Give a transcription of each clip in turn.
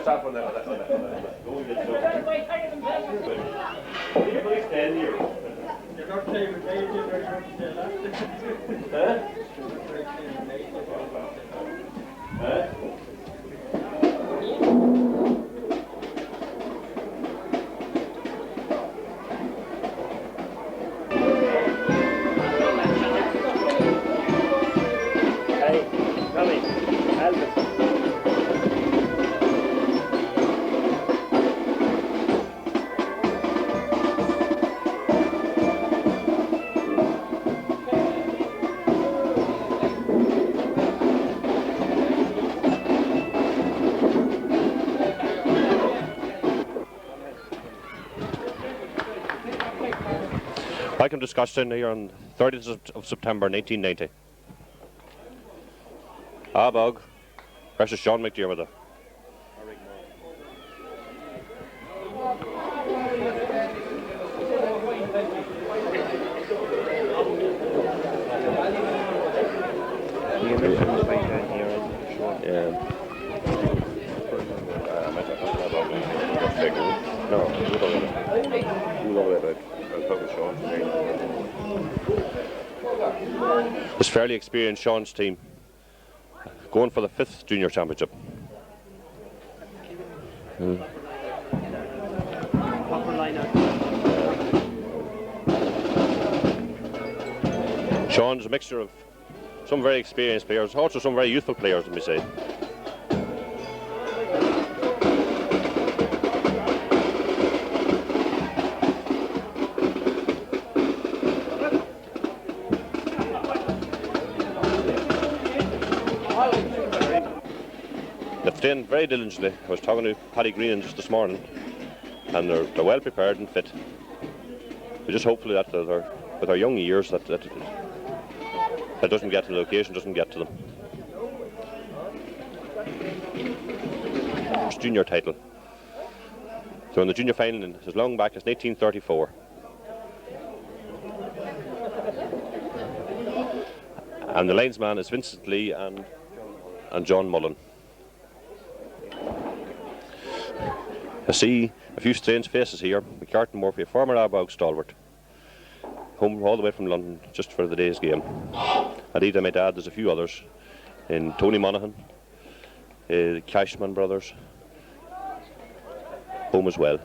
stop on that. Go and get some. Please stand here. You're not saying the age, you're not saying that. Huh? Welcome to Scotstown here on 30th of September 1990. Aghabog versus Sean McDermott. This fairly experienced Sean's team going for the 5th junior championship. Sean's a mixture of some very experienced players, also some very youthful players, let me say. They've trained very diligently. I was talking to Paddy Green just this morning, and they're well prepared and fit. We just hopefully that with their young years that doesn't get to the occasion, doesn't get to them. First junior title. So in the junior final as long back as 1934. And the linesman is Vincent Lee and John Mullen. I see a few strange faces here. McCartan Murphy, a former Aghabog stalwart, home all the way from London just for the day's game. Indeed, I might add there's a few others in Tony Monaghan, the Cashman brothers, home as well.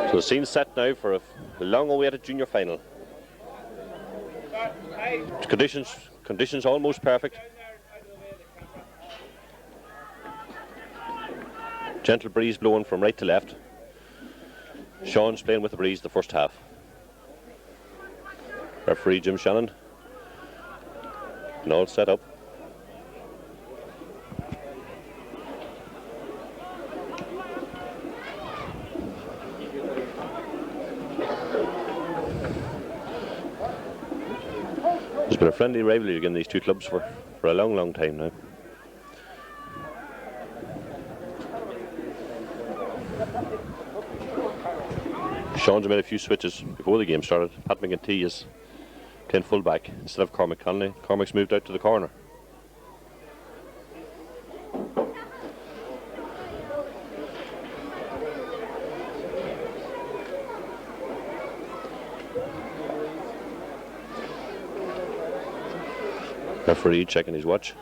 So the scene's set now for a long-awaited junior final. Conditions almost perfect. Gentle breeze blowing from right to left. Sean's playing with the breeze the first half. Referee Jim Shannon. And all set up. There's been a friendly rivalry against these two clubs for a long time now. Sean's made a few switches before the game started. Pat McGinty is playing full back instead of Cormac Connolly. Cormac's moved out to the corner. Referee checking his watch.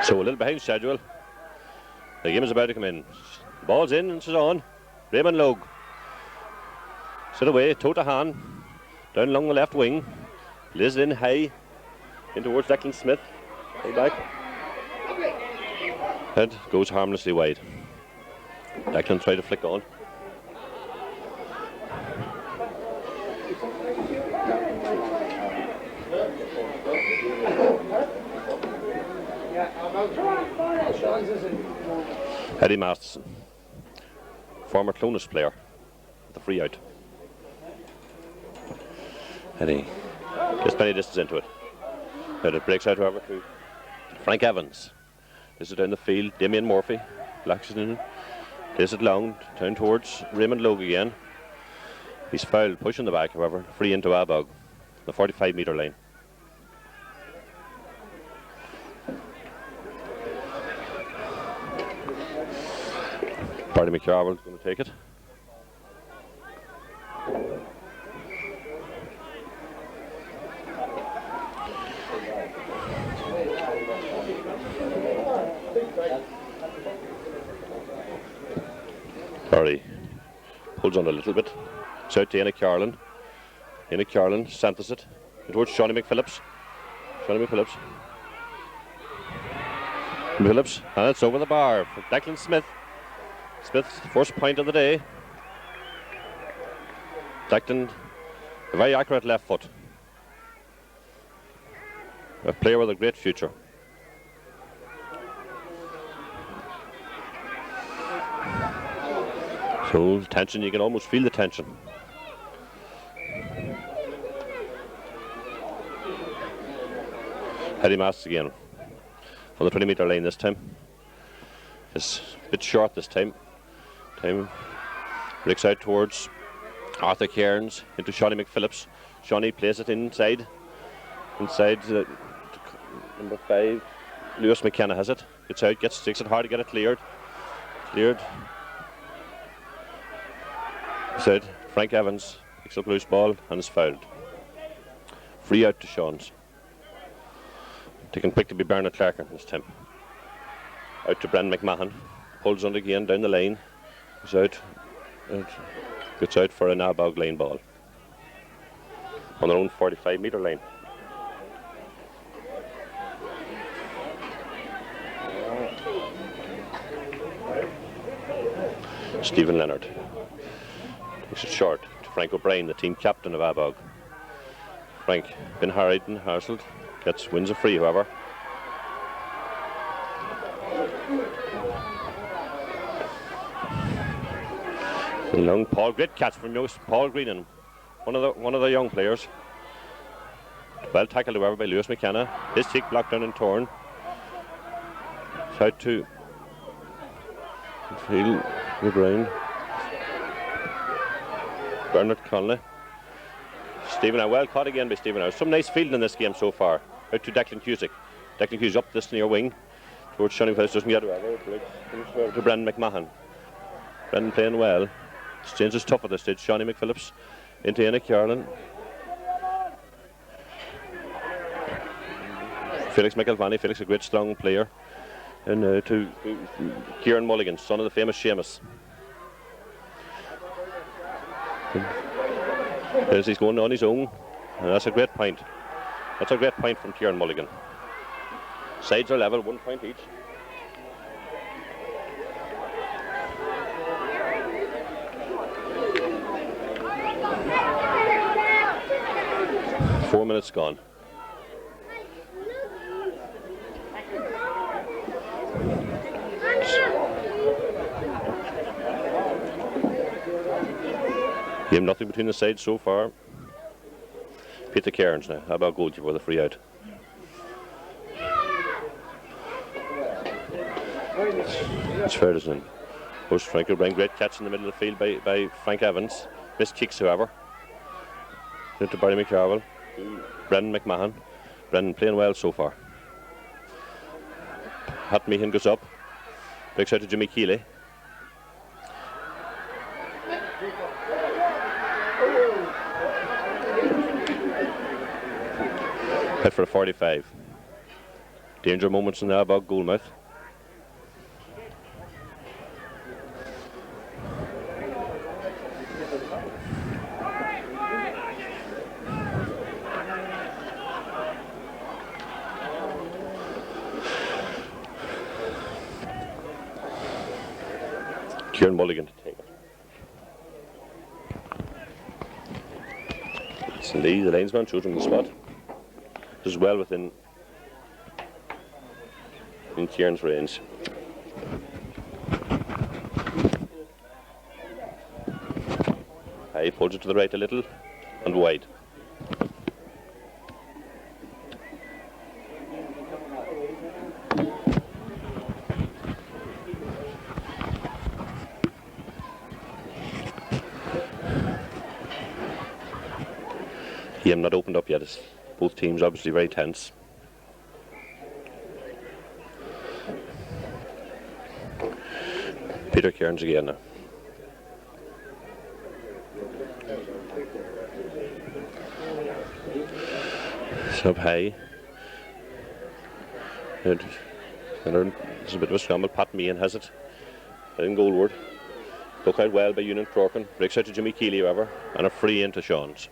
So a little behind schedule. The game is about to come in. Ball's in and it's on. Raymond Logue. Sit away, toe to hand. Down along the left wing. Lays it in high. In towards Declan Smith. Play back. Head goes harmlessly wide. Declan tried to flick on. Eddie Masterson, former Clonus player, with the free out. Eddie gets plenty of distance into it. And it breaks out, however, to Frank Evans. This is down the field. Damien Murphy, Blackson, plays it long, down towards Raymond Logue again. He's fouled, pushing the back, however, free into Aghabog, the 45-metre line. Barney McCarville's going to take it. Barry pulls on a little bit. It's out to Enoch Carlin. Enoch Carlin centres it towards Shawnee McPhillips. Shawnee McPhillips. McPhillips, and it's over the bar for Declan Smith. Smith's first point of the day. Declan, a very accurate left foot. A player with a great future. So tension, you can almost feel the tension. Eddie Masters again on the 20-metre line this time. It's a bit short this time. Breaks out towards Arthur Cairns into Shawnee McPhillips. Shawnee plays it inside. Number 5. Lewis McKenna has it. Gets out, takes it hard to get it cleared. Said Frank Evans picks up loose ball and is fouled. Free out to Sean's. Taken quick to be Bernard Clarkin this time. Out to Brendan McMahon. Pulls on again down the line. Goes out. Gets out for an Aghabog line ball. On their own 45-metre line. Stephen Leonard. Takes it short to Frank O'Brien, the team captain of Aghabog. Frank, been harried and hassled. Wins a free, however. Long Paul, great catch from Paul Greenan, one of the young players. Well tackled, however, by Lewis McKenna. His cheek blocked down and torn. It's out to Phil O'Brien. Bernard Conley. Stephen, well caught again by Stephen. Some nice fielding in this game so far. Out to Declan Cusick. Declan Cusick up this near wing towards Shonny Phillips. Doesn't get over to Brendan McMahon. Brendan playing well. Exchange is tough at this stage. Shonny McPhillips into Anna Carlin. Felix McElvanny. Felix, a great strong player. And to Kieran Mulligan, son of the famous Seamus. As he's going on his own, and that's a great point. That's a great point from Kieran Mulligan. Sides are level, 1 point each. Four minutes gone. Game nothing between the sides so far. Peter Cairns now. How about goalkeeper with a free out? It's Ferguson. Host Frank O'Brien. Great catch in the middle of the field by Frank Evans. Missed kicks, however. Into Barry McCarville. Brendan McMahon. Brendan playing well so far. Hat Meehan goes up. Breaks out to Jimmy Keeley. Hit for a 45. Danger moments in the Aghabog goalmouth. Kieran Mulligan to take it. It's Lee, the linesman, shows him the spot. This is well within Kieran's range. He pulls it to the right a little and wide. Game not opened up yet. It's both teams obviously very tense. Peter Cairns again now. It's up high. And there's a bit of a scramble. Pat Meehan has it. In goalward. Took out well by Ewan Crorkin. Breaks out to Jimmy Keeley, however, and a free into Sean's.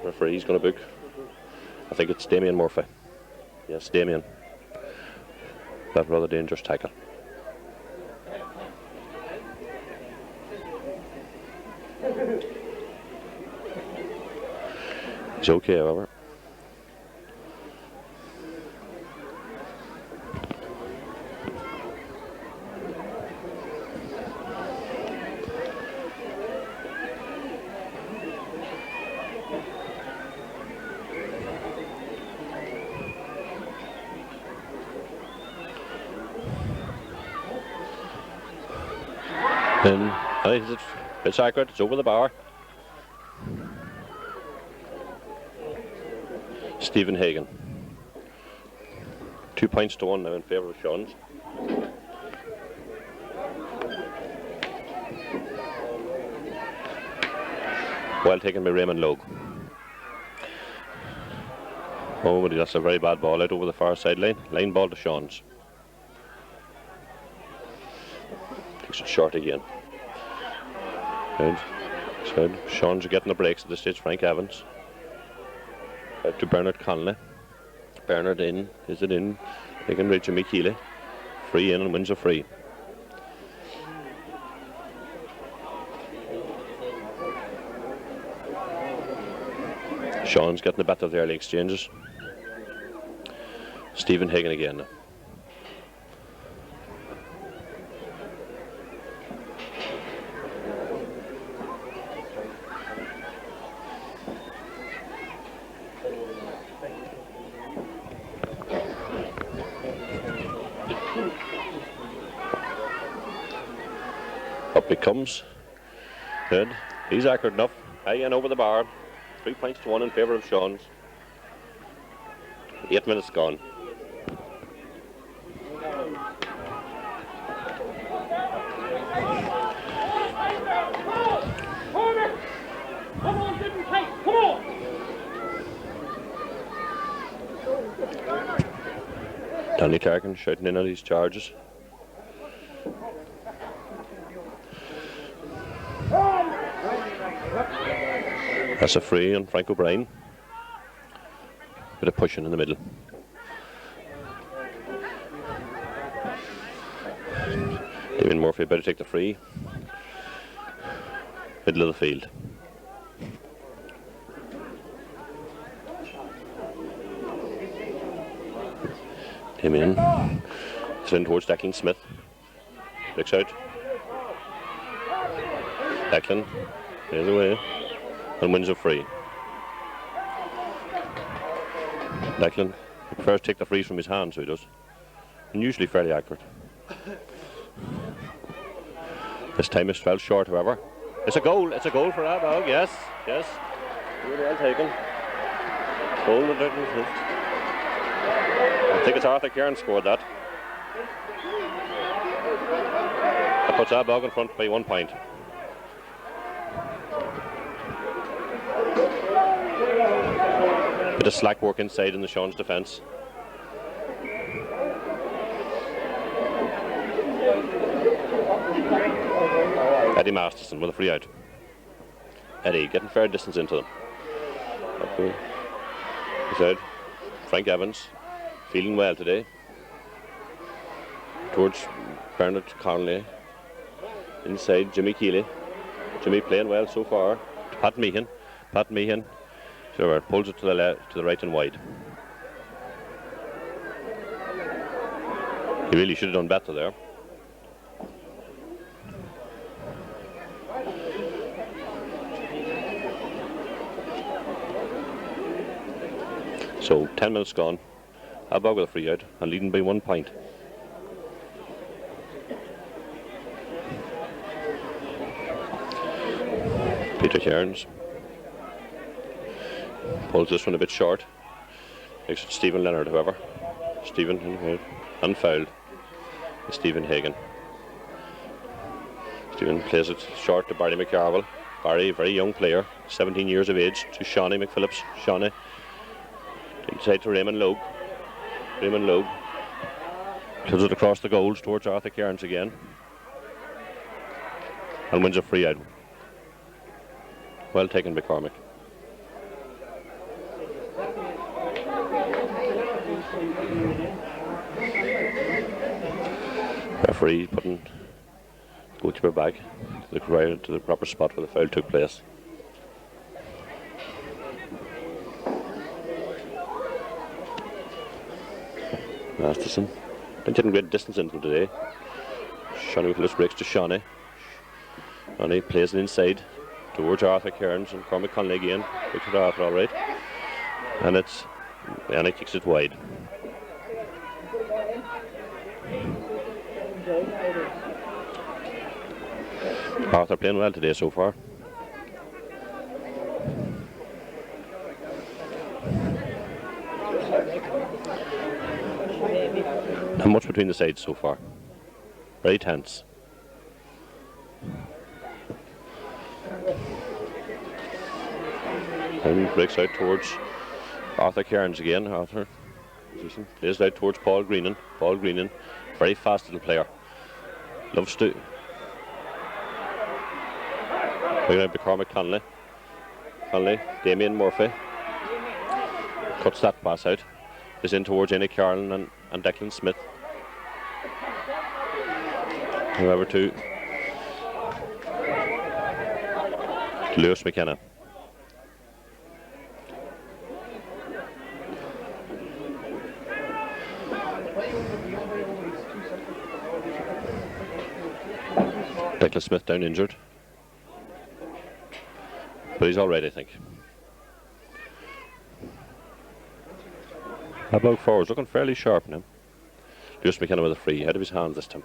Referee's going to book. I think it's Damien Murphy. Yes, Damien. That rather dangerous tackle. He's okay, however. And it's accurate, it's over the bar. Stephen Hagan. 2 points to 1 now in favour of Sean's. Well taken by Raymond Logue. Oh, that's a very bad ball out over the far sideline. Line ball to Sean's. Takes it short again. Good. Good. Sean's getting the breaks at this stage. Frank Evans. Out to Bernard Connolly. Bernard in. Is it in? They can reach Jimmy Keeley. Free in and wins a free. Sean's getting the better of the early exchanges. Stephen Hagan again. Up he comes. Good. He's accurate enough. High in over the bar. 3 points to 1 in favour of Sean's. 8 minutes gone. Danny Clarkin shouting in on these charges. That's a free on Frank O'Brien. Bit of pushing in the middle. Damien Murphy better take the free. Middle of the field. Damien. It's in towards Declan Smith. Looks out. Declan. There's away. And wins a free. Declan prefers to take the frees from his hand, so he does. And usually fairly accurate. This time it's fell short, however. It's a goal for Aghabog, yes. Really well taken. Goal. I think it's Arthur Kieran scored that. That puts Aghabog in front by 1 point. Bit of slack work inside in the Sean's defence. Eddie Masterson with a free out. Eddie getting fair distance into them. He's out. Frank Evans feeling well today. Towards Bernard Connolly. Inside Jimmy Keeley. Jimmy playing well so far. Pat Meehan. Sure, pulls it to the left, to the right and wide. He really should have done better there. So 10 minutes gone. Aghabog with a free out and leading by 1 point. Peter Cairns pulls this one a bit short. Makes it Stephen Leonard, however. Stephen unfouled. Stephen Hagan. Stephen plays it short to Barry McCarville. Barry, very young player, 17 years of age, to Shawnee McPhillips. Shawnee inside to Raymond Logue. Kills it across the goals towards Arthur Cairns again. And wins a free out. Well taken by Cormac. Referee putting goalkeeper back to the proper spot where the foul took place. Masterson been taking great distance into him today. Shawnee McPhillips breaks to Shawnee. Shawnee plays it inside towards Arthur Cairns and Cormac Conley again. Breaks it to Arthur all right. And he kicks it wide. Arthur playing well today so far. Not much between the sides so far. Very tense. And breaks out towards Arthur Cairns again. Arthur plays out towards Paul Greenan. Very fast little player. Loves to We're going to be Cormac Conley. Damien Murphy cuts that pass out. Is in towards Annie Carlin and Declan Smith. However, to Lewis McKenna. Declan Smith down injured, but he's all right, I think. Aghabog forwards looking fairly sharp now. Lewis McKenna with a free, out of his hands this time.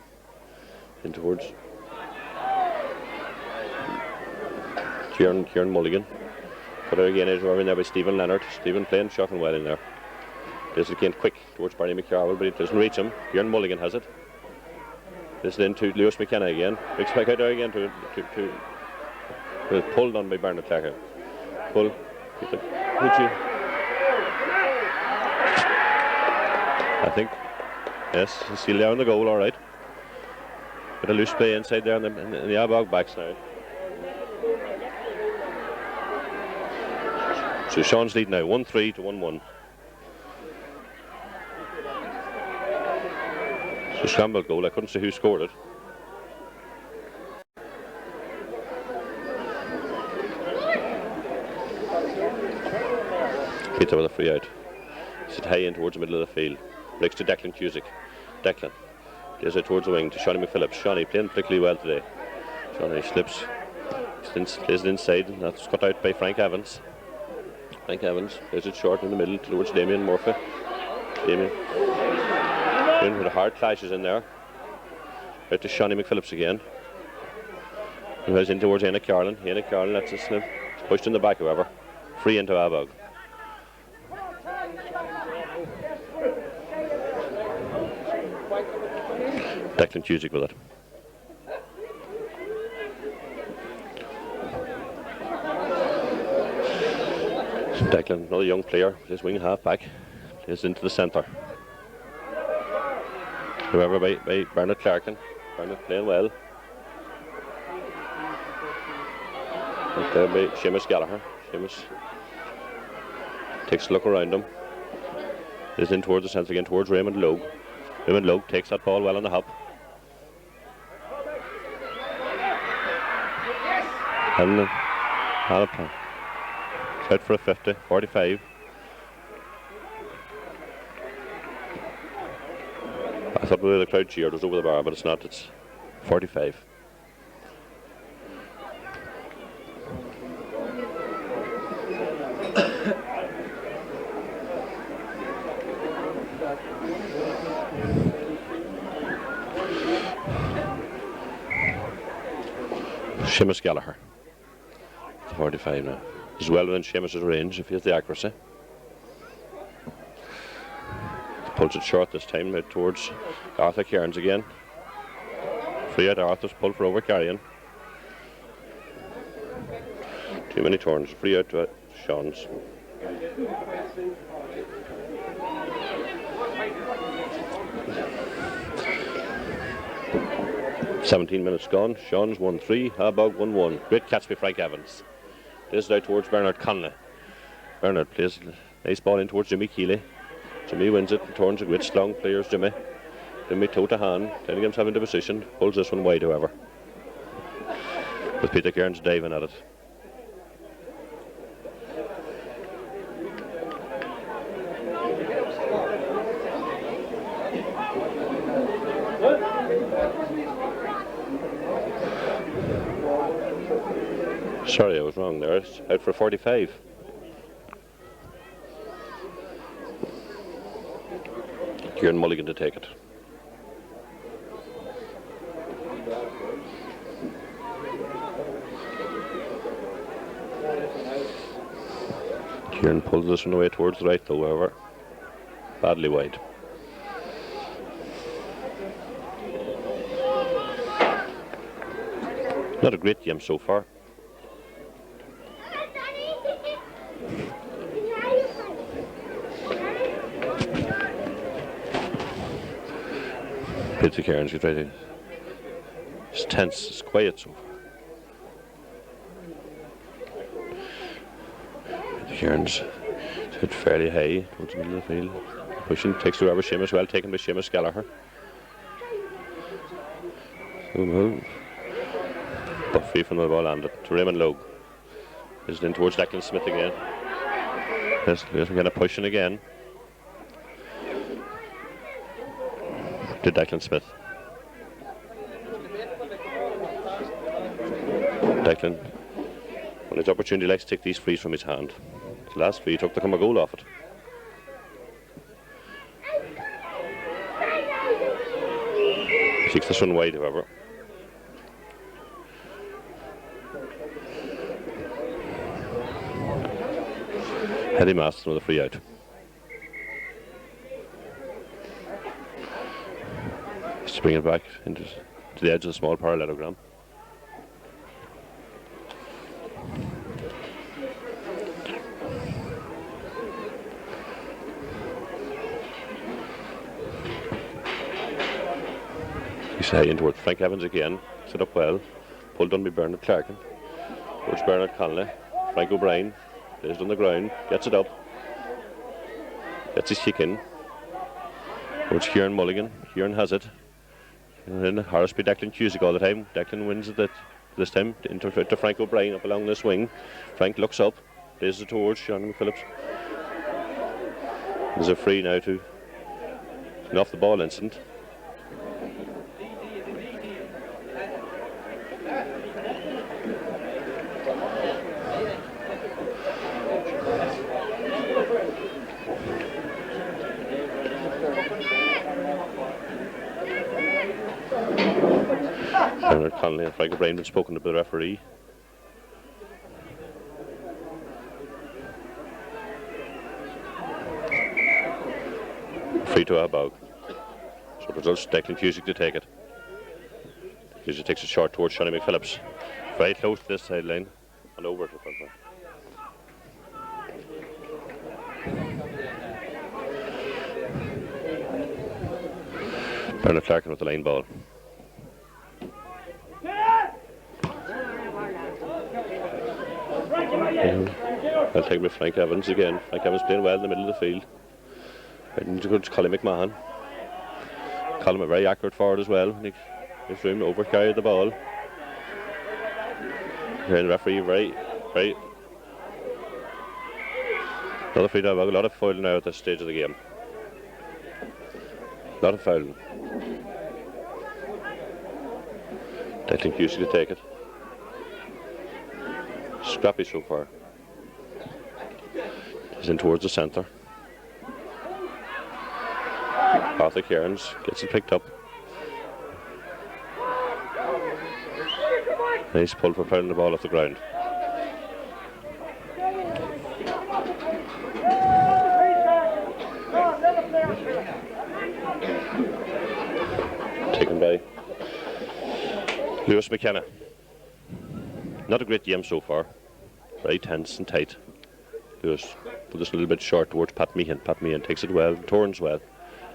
In towards Kieran Mulligan. Put out again, over in there by Stephen Leonard. Stephen playing shocking well in there. This is again quick towards Barney McCarroll, but it doesn't reach him. Kieran Mulligan has it. This is into Lewis McKenna again. Big spike out there again to pulled on by Bernard Clark. Pull. I think, yes, he's still there on the goal, all right. Bit of loose play inside there in the Aghabog backs now. So Sean's lead now, 1-3 to 1-1. So scrambled goal, I couldn't see who scored it. Peter with a free out. Sit high in towards the middle of the field. Breaks to Declan Cusick. Declan gives it towards the wing to Shawnee McPhillips. Shawnee playing particularly well today. Shawnee slips, plays it inside, and that's cut out by Frank Evans. Frank Evans plays it short in the middle towards Damien Murphy. Damien with the hard clashes in there. Out to Shawnee McPhillips again. He goes in towards Anna Carlin. Anna Carlin lets it slip. It's pushed in the back, however. Free into Aghabog. Declan Cusick with it. Declan, another young player, his wing half back, plays into the centre. However, by Bernard Clarkin. Bernard playing well. Right there by Seamus Gallagher. Seamus takes a look around him. Is in towards the centre again, towards Raymond Logue. Raymond Logue takes that ball well on the hop. And it's out for a 50, 45. I thought the crowd cheered, it was over the bar, but it's not, it's 45. Seamus Gallagher. 45 now. He's well within Seamus's range if he has the accuracy. Pulls it short this time out towards Arthur Cairns again. Free out Arthur's pull for over carrying. Too many turns. Free out to Sean's. "17 minutes gone. Sean's 1-3. Aghabog 1-1. Great catch by Frank Evans. Plays it out towards Bernard Conley. Bernard plays a nice ball in towards Jimmy Keeley. Jimmy wins it and turns it with strong players. Jimmy toe to hand, trying to get himself into position. Pulls this one wide, however, with Peter Cairns diving at it. Sorry, I was wrong there. It's out for 45. Kieran Mulligan to take it. Kieran pulls this one away towards the right, though, however. Badly wide. Not a great game so far. Peter Cairns, get ready. It's tense, it's quiet so far. Kieran's hit fairly high towards the middle of the field. Pushing, takes to over Seamus, well taken by Seamus Gallagher. But free from the ball landed to Raymond Logue. Is in towards Declan Smith again. There's again a pushing again. To Declan Smith. Declan, on his opportunity, likes to take these frees from his hand. The last free took to come a goal off it. He takes this one wide, however. Eddie Maston with a free out. Just to bring it back into to the edge of the small parallelogram. He's heading towards Frank Evans again. Set up well. Pulled on by Bernard Clarkin. Towards Bernard Connolly. Frank O'Brien. Lays it on the ground. Gets it up. Gets his kick in. Towards Kieran Mulligan. Kieran has it. And then Harris by Declan Cusick all the time. Declan wins it this time to Frank O'Brien up along this wing. Frank looks up. Lays it towards Sean McPhillips. There's a free now to an off the ball incident. Bernard Connolly and Frank O'Brien have spoken to the referee. Free to Aghabog. So the results Declan Cusick to take it. Cusick takes it short towards Shonny McPhillips. Very close to this sideline and over to the front line. Bernard Clarkin with the line ball. I'll take with Frank Evans again. Frank Evans playing well in the middle of the field. And to Colin McMahon. Colin a very accurate forward as well. There's room to overcarry the ball. Here the referee very. Another free to a lot of fouling now at this stage of the game. A lot of fouling. Declan Cusick to take it. Scrappy so far. He's in towards the centre. Arthur Cairns gets it picked up. Nice pull for fouling the ball off the ground. Taken by Lewis McKenna. Not a great game so far. Very tense and tight. Lewis put this a little bit short towards Pat Meehan. Pat Meehan takes it well, turns well.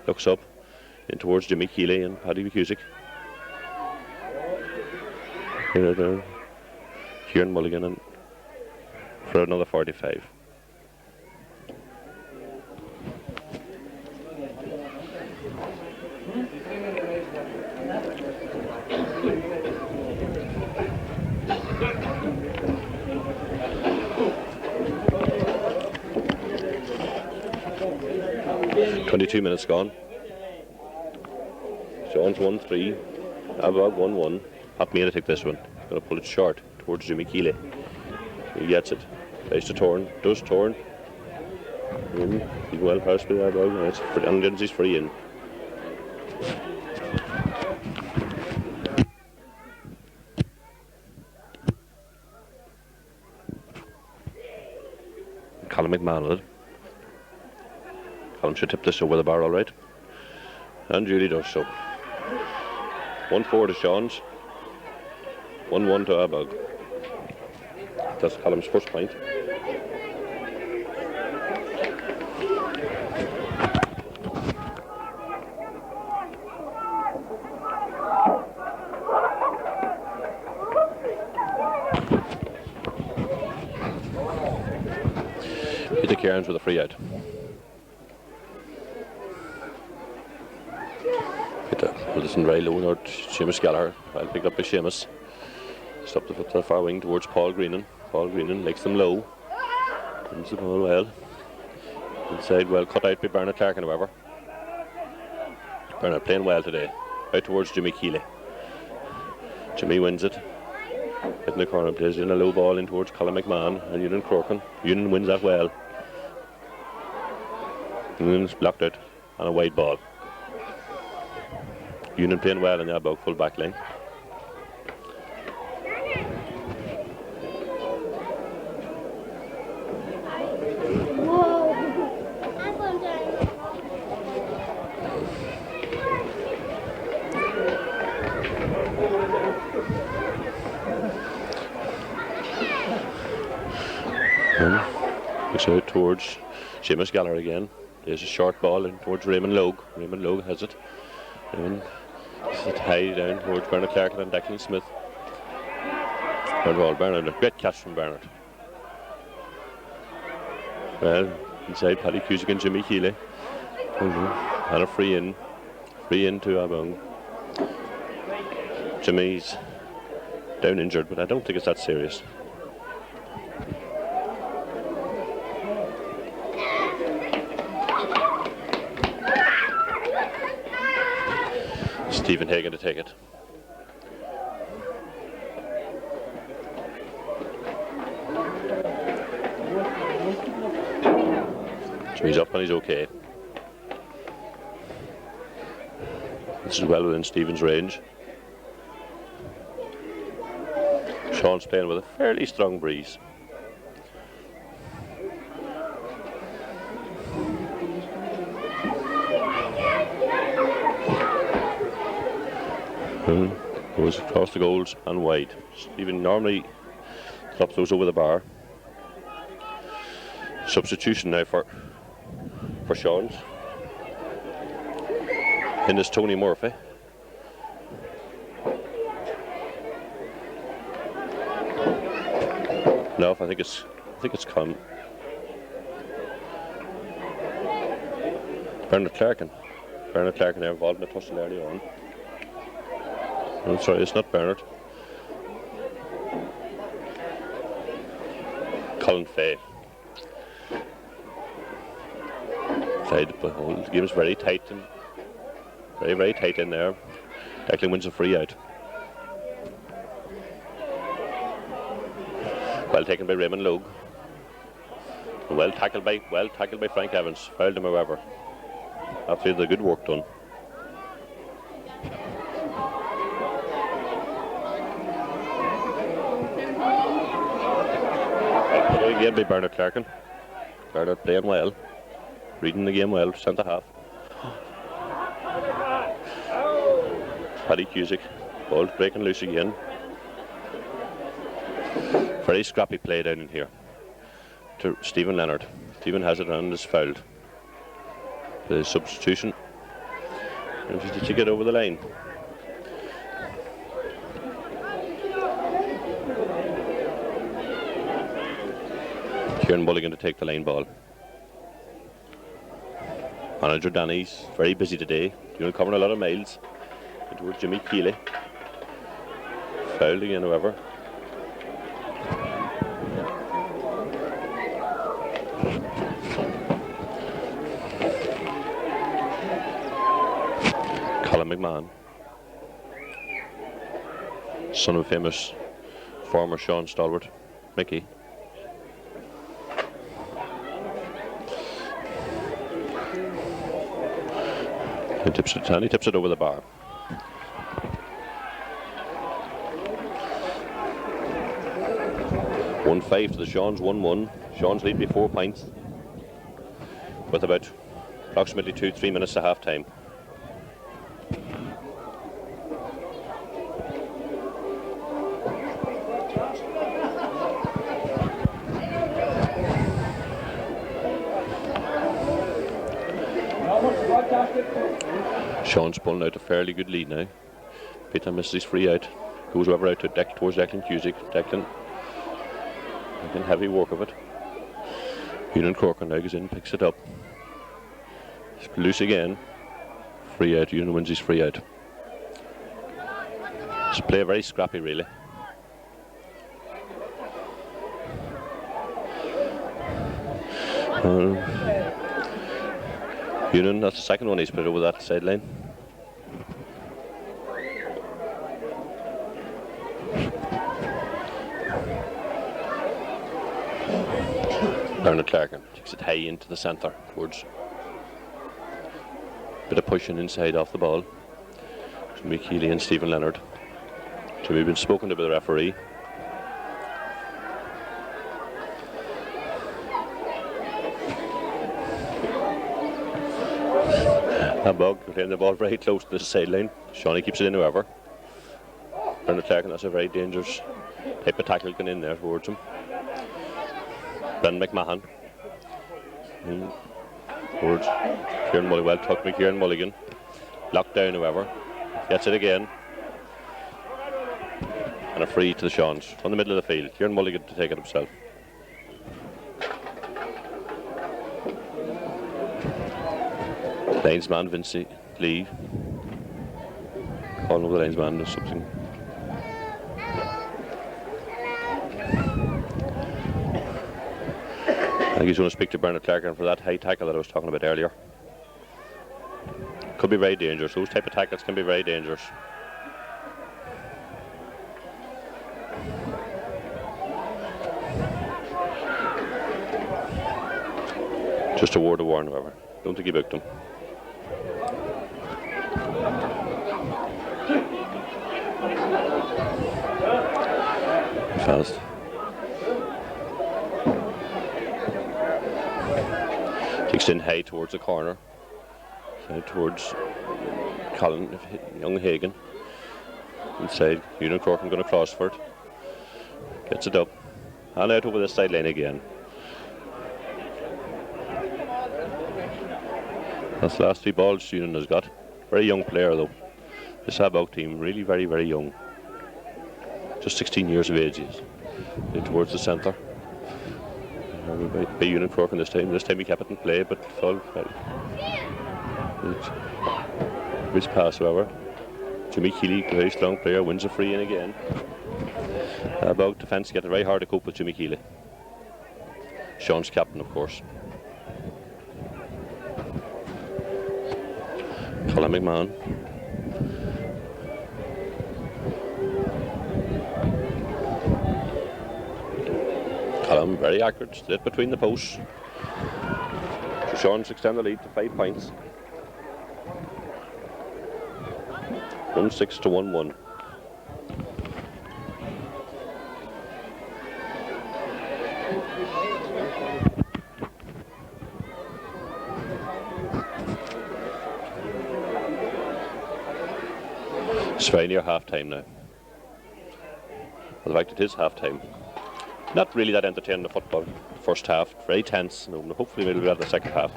Looks up in towards Jimmy Keeley and Paddy McCusick. Here there. Kieran Mulligan and for another 45. .22 minutes gone. Jones 1-3. Aghabog 1-1. Pat Meehan to take this one. Going to pull it short towards Jimmy Keeley. He gets it. Tries to turn. Does turn. He's well passed by Aghabog. And Lindsay's free in. Colin McMahon with it. Colin should tip this over the bar all right. And Julie does so. 1-4 to Sean's. 1-1 to Aghabog. That's Colin's first point. Peter Cairns with a free out. Peter, well, listen very low now. Seamus Gallagher. I'll pick up by Seamus. Stop the foot to the far wing towards Paul Greenan. Paul Greenan likes them low. Wins the ball well. Inside, well cut out by Bernard Clarkin, however. Bernard playing well today. Out towards Jimmy Keeley. Jimmy wins it. In the corner, plays in a low ball in towards Colin McMahon and Ewan Crooken. Ewan wins that well. Ewan's blocked out on a wide ball. Ewan playing well in the Aghabog full back line. Looks out towards Seamus Gallagher again. There's a short ball in towards Raymond Logue. Raymond Logue has it. Raymond has it high down towards Bernard Clarkin and Declan Smith. Bernard, a great catch from Bernard. Well, inside Paddy Cusick and Jimmy Keeley. And a free in to Aghabog. Jimmy's down injured, but I don't think it's that serious. Stephen Hagan to take it. So he's up and he's okay. This is well within Stephen's range. Sean's playing with a fairly strong breeze. Goes across the goals and wide. Stephen normally drops those over the bar. Substitution now for Sean's. In is Tony Murphy. No, I think it's come. Bernard Clarkin. Bernard Clarkin there involved in the tussle early on. I'm sorry, it's not Bernard. Colin Fay. The game is very tight and very tight in there. Declan wins a free out. Well taken by Raymond Logue. Well tackled by Frank Evans. Fouled him, however. After the good work done. Again by Bernard Clarkin. Bernard playing well. Reading the game well, centre half. Paddy Cusick. Ball breaking loose again. Very scrappy play down in here. To Stephen Leonard. Stephen has it and is fouled. The substitution. And did she get over the line? Kieran Mulligan to take the line ball. Manager Danny's very busy today. Covering a lot of miles. Towards Jimmy Keeley. Fouled again, however. Colin McMahon, son of famous former Sean stalwart Mickey. He tips it over the bar. (1-5) to the Sean's, 1-1. Sean's lead by 4 points with about approximately 2-3 minutes to half time. Sean's pulling out a fairly good lead now. Peter misses his free out. Goes over out to towards Declan Cusick. Declan heavy work of it. Ewan Corcoran now goes in, picks it up. It's loose again. Free out. Ewan wins his free out. It's play very scrappy, really. Ewan, that's the second one he's put over that sideline. Bernard Clarkin takes it high into the centre towards. Bit of pushing inside off the ball. Jimmy Keeley and Stephen Leonard. Jimmy been spoken to by the referee. Aghabog playing the ball very close to the sideline. Shawnee keeps it in, however. Bernard Clarkin, that's a very dangerous type of tackle going in there towards him. Ben McMahon. Towards Kieran Mulligan. Well tucked by Kieran Mulligan. Locked down, however. Gets it again. And a free to the Shawns on the middle of the field. Kieran Mulligan to take it himself. Linesman Vincey Lee. Calling over the linesman or something. I think he's going to speak to Bernard Clarkin for that high tackle that I was talking about earlier. Could be very dangerous. Those type of tackles can be very dangerous. Just a word of warning, however. Don't think he booked him. Fast. Takes in high towards the corner. Towards Colin, young Hagan. Inside, Ewan Corcoran going to cross for it. Gets it up. And out over the sideline again. That's the last three balls Ewan has got. Very young player though. This Aghabog team, really very, very young. Just 16 years of age he is. In towards the centre. By Ewan Corcoran this time. This time he kept it in play, but fell. Which pass, however. Jimmy Keeley, a very strong player, wins a free in again. Aghabog defence get it very hard to cope with Jimmy Keeley. Sean's captain, of course. Colin McMahon. Colin very accurate, straight between the posts. Sean's extend the lead to 5 points. 1-6 to 1-1. It's very near half time now. Well, the fact it is half time. Not really that entertaining the football. First half, very tense. No, hopefully we'll be at the second half.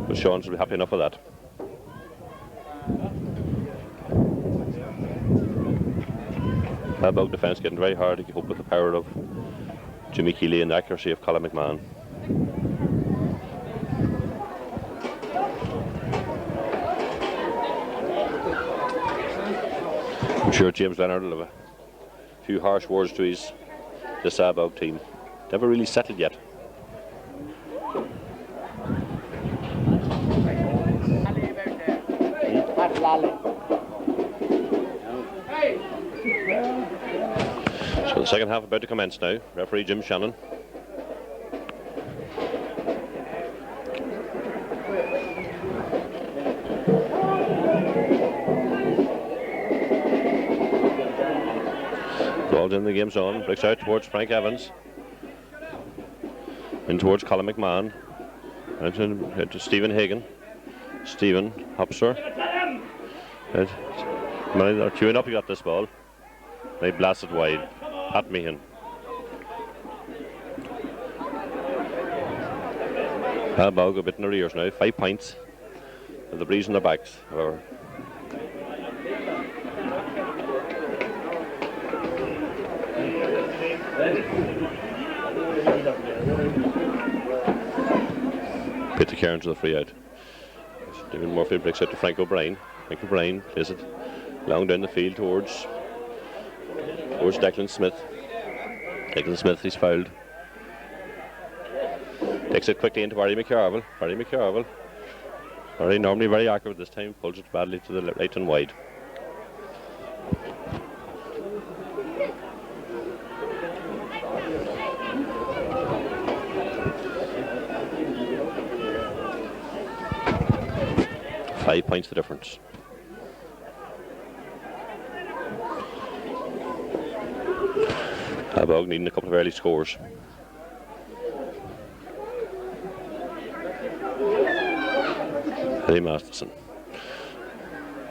But Sean's will be happy enough with that. Aghabog defence getting very hard to keep up with the power of Jimmy Keeley and the accuracy of Colin McMahon. I'm sure James Leonard will have a few harsh words to this Aghabog team. Never really settled yet. So the second half about to commence now. Referee Jim Shannon. Ball's in, the game's on. Breaks out towards Frank Evans. In towards Colin McMahon. And to Stephen Hagan. Stephen hops her. They're queuing up, he got this ball. They blast it wide. Pat Meehan. Aghabog a bit in their ears now. 5 points. With the breeze in their backs. However. Peter Cairns to the free out. David Murphy breaks out to Frank O'Brien. Frank O'Brien plays it long down the field towards Declan Smith. Declan Smith, he's fouled. Takes it quickly into Barry McCarville. Barry normally very accurate this time, pulls it badly to the right and wide. Five points the difference. Aghabog needing a couple of early scores. Eddie Masterson.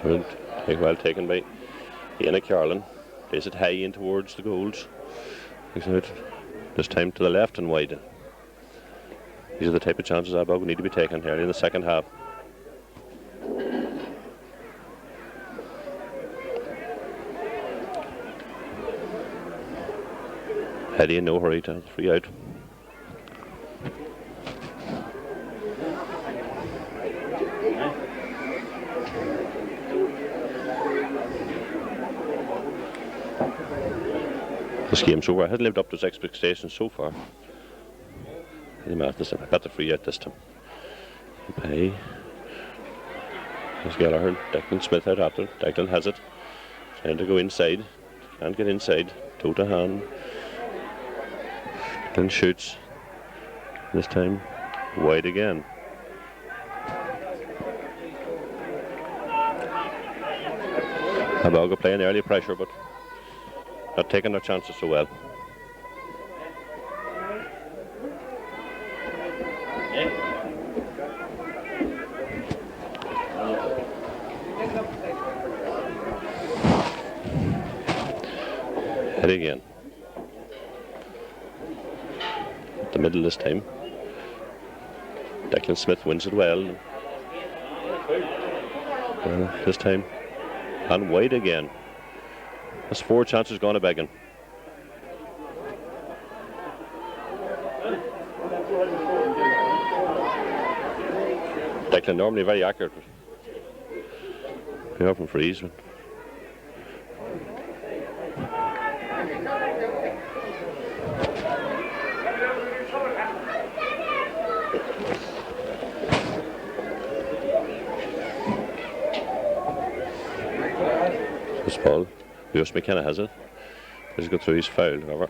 Well taken by Ian Carlin. Plays it high in towards the goals. This time to the left and wide. These are the type of chances Aghabog need to be taken early in the second half. Eddie in no hurry to have the free out. This game's over. I had lived up to his expectations so far. Eddie Matheson, I got the free out this time. Pay. There's Gallagher. Declan Smith out after. Declan has it. Trying to go inside. Can't get inside. Toe to hand. Declan shoots. This time wide again. Aghabog are playing early pressure, but not taking their chances so well. Head again. At the middle this time. Declan Smith wins it well. This time. And wide again. That's 4 chances gone a begging. Declan normally very accurate. They are from freeze. This ball. Lewis McKenna has it. He's got through his foul, however.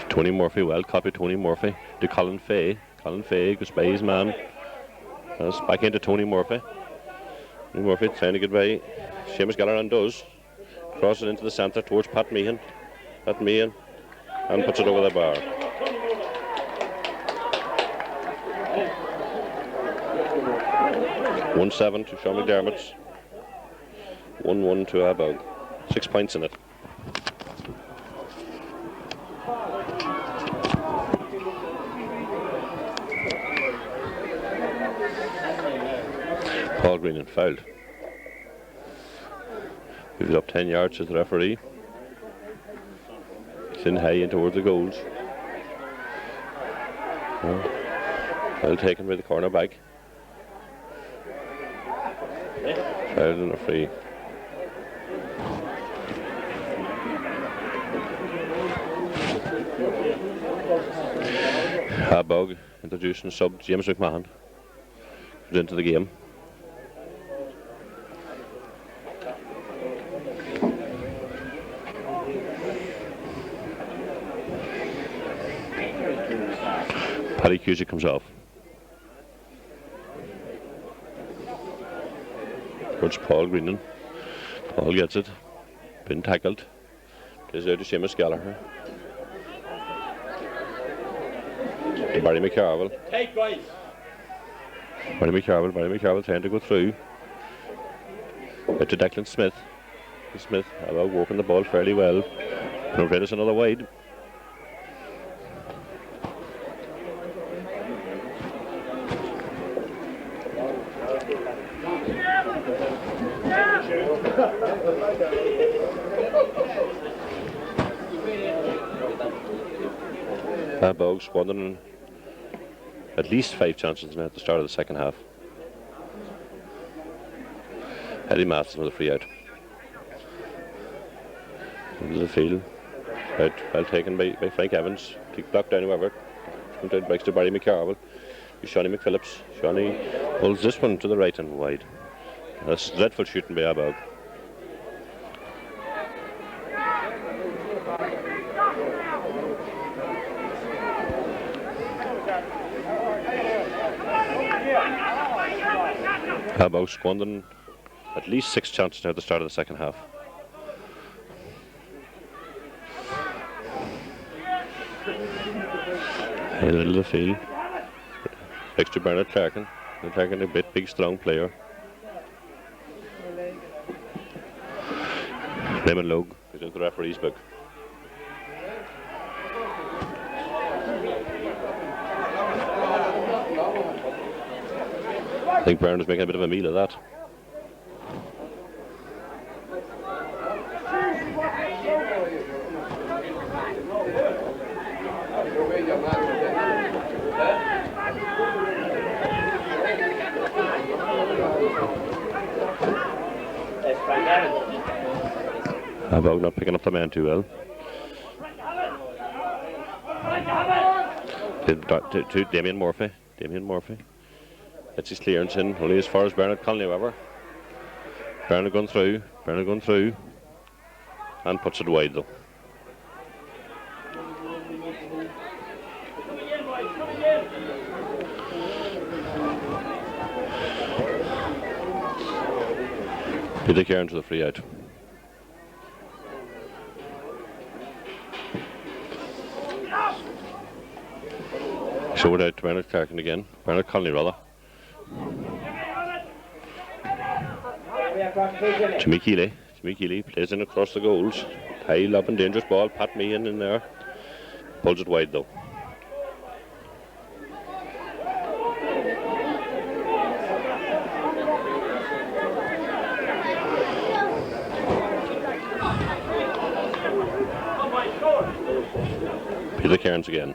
Tony Murphy, well copied Tony Murphy to Colin Fay. Colin Fay goes by his man. That's back into Tony Murphy. Tony Murphy trying to get by. Seamus Gallagher does. Crosses it into the centre towards Pat Meehan. Pat Meehan. And puts it over the bar. (1-7) to Sean McDermott's. 1-1 to Aghabog. 6 points in it. Paul Greenan fouled. Moves up 10 yards as the referee. He's in high in towards the goals. Well taken by the corner back. Fouled and a free. Aghabog introducing sub James McMahon. Comes into the game. Paddy Cusick comes off. Towards Paul Greenan. Paul gets it. Been tackled. Plays out to Seamus Gallagher. Barry McCarville. Take guys. Barry McCarville trying to go through. Out to Declan Smith. Smith about working the ball fairly well. I'm afraid it's another wide. Aghabog squandering at least 5 chances now at the start of the second half. Eddie Matheson with a free out. Into the field. Out, well taken by Frank Evans. Blocked down, however. Comes out, breaks to Barry McCarville. Shawnee McPhillips. Shawnee pulls this one to the right and wide. That's dreadful shooting by Aghabog. Aghabog squandering at least 6 chances now at the start of the second half. In the middle of the field. Next to Bernard Clarkin. Clarkin, a big, strong player. Raymond Logue is in the referee's book. I think Bernard's making a bit of a meal of that. Aghabog not picking up the man too well. To Damien Murphy. Gets his clearance in, only as far as Bernard Connolly, however. Bernard going through, and puts it wide though. Peter Cairns with a free out. Show it out to Bernard Clarkin again. Bernard Connolly, rather. Jimmy Keeley plays in across the goals. High, lob and dangerous ball. Pat Meehan in there. Pulls it wide though. Peter Cairns again.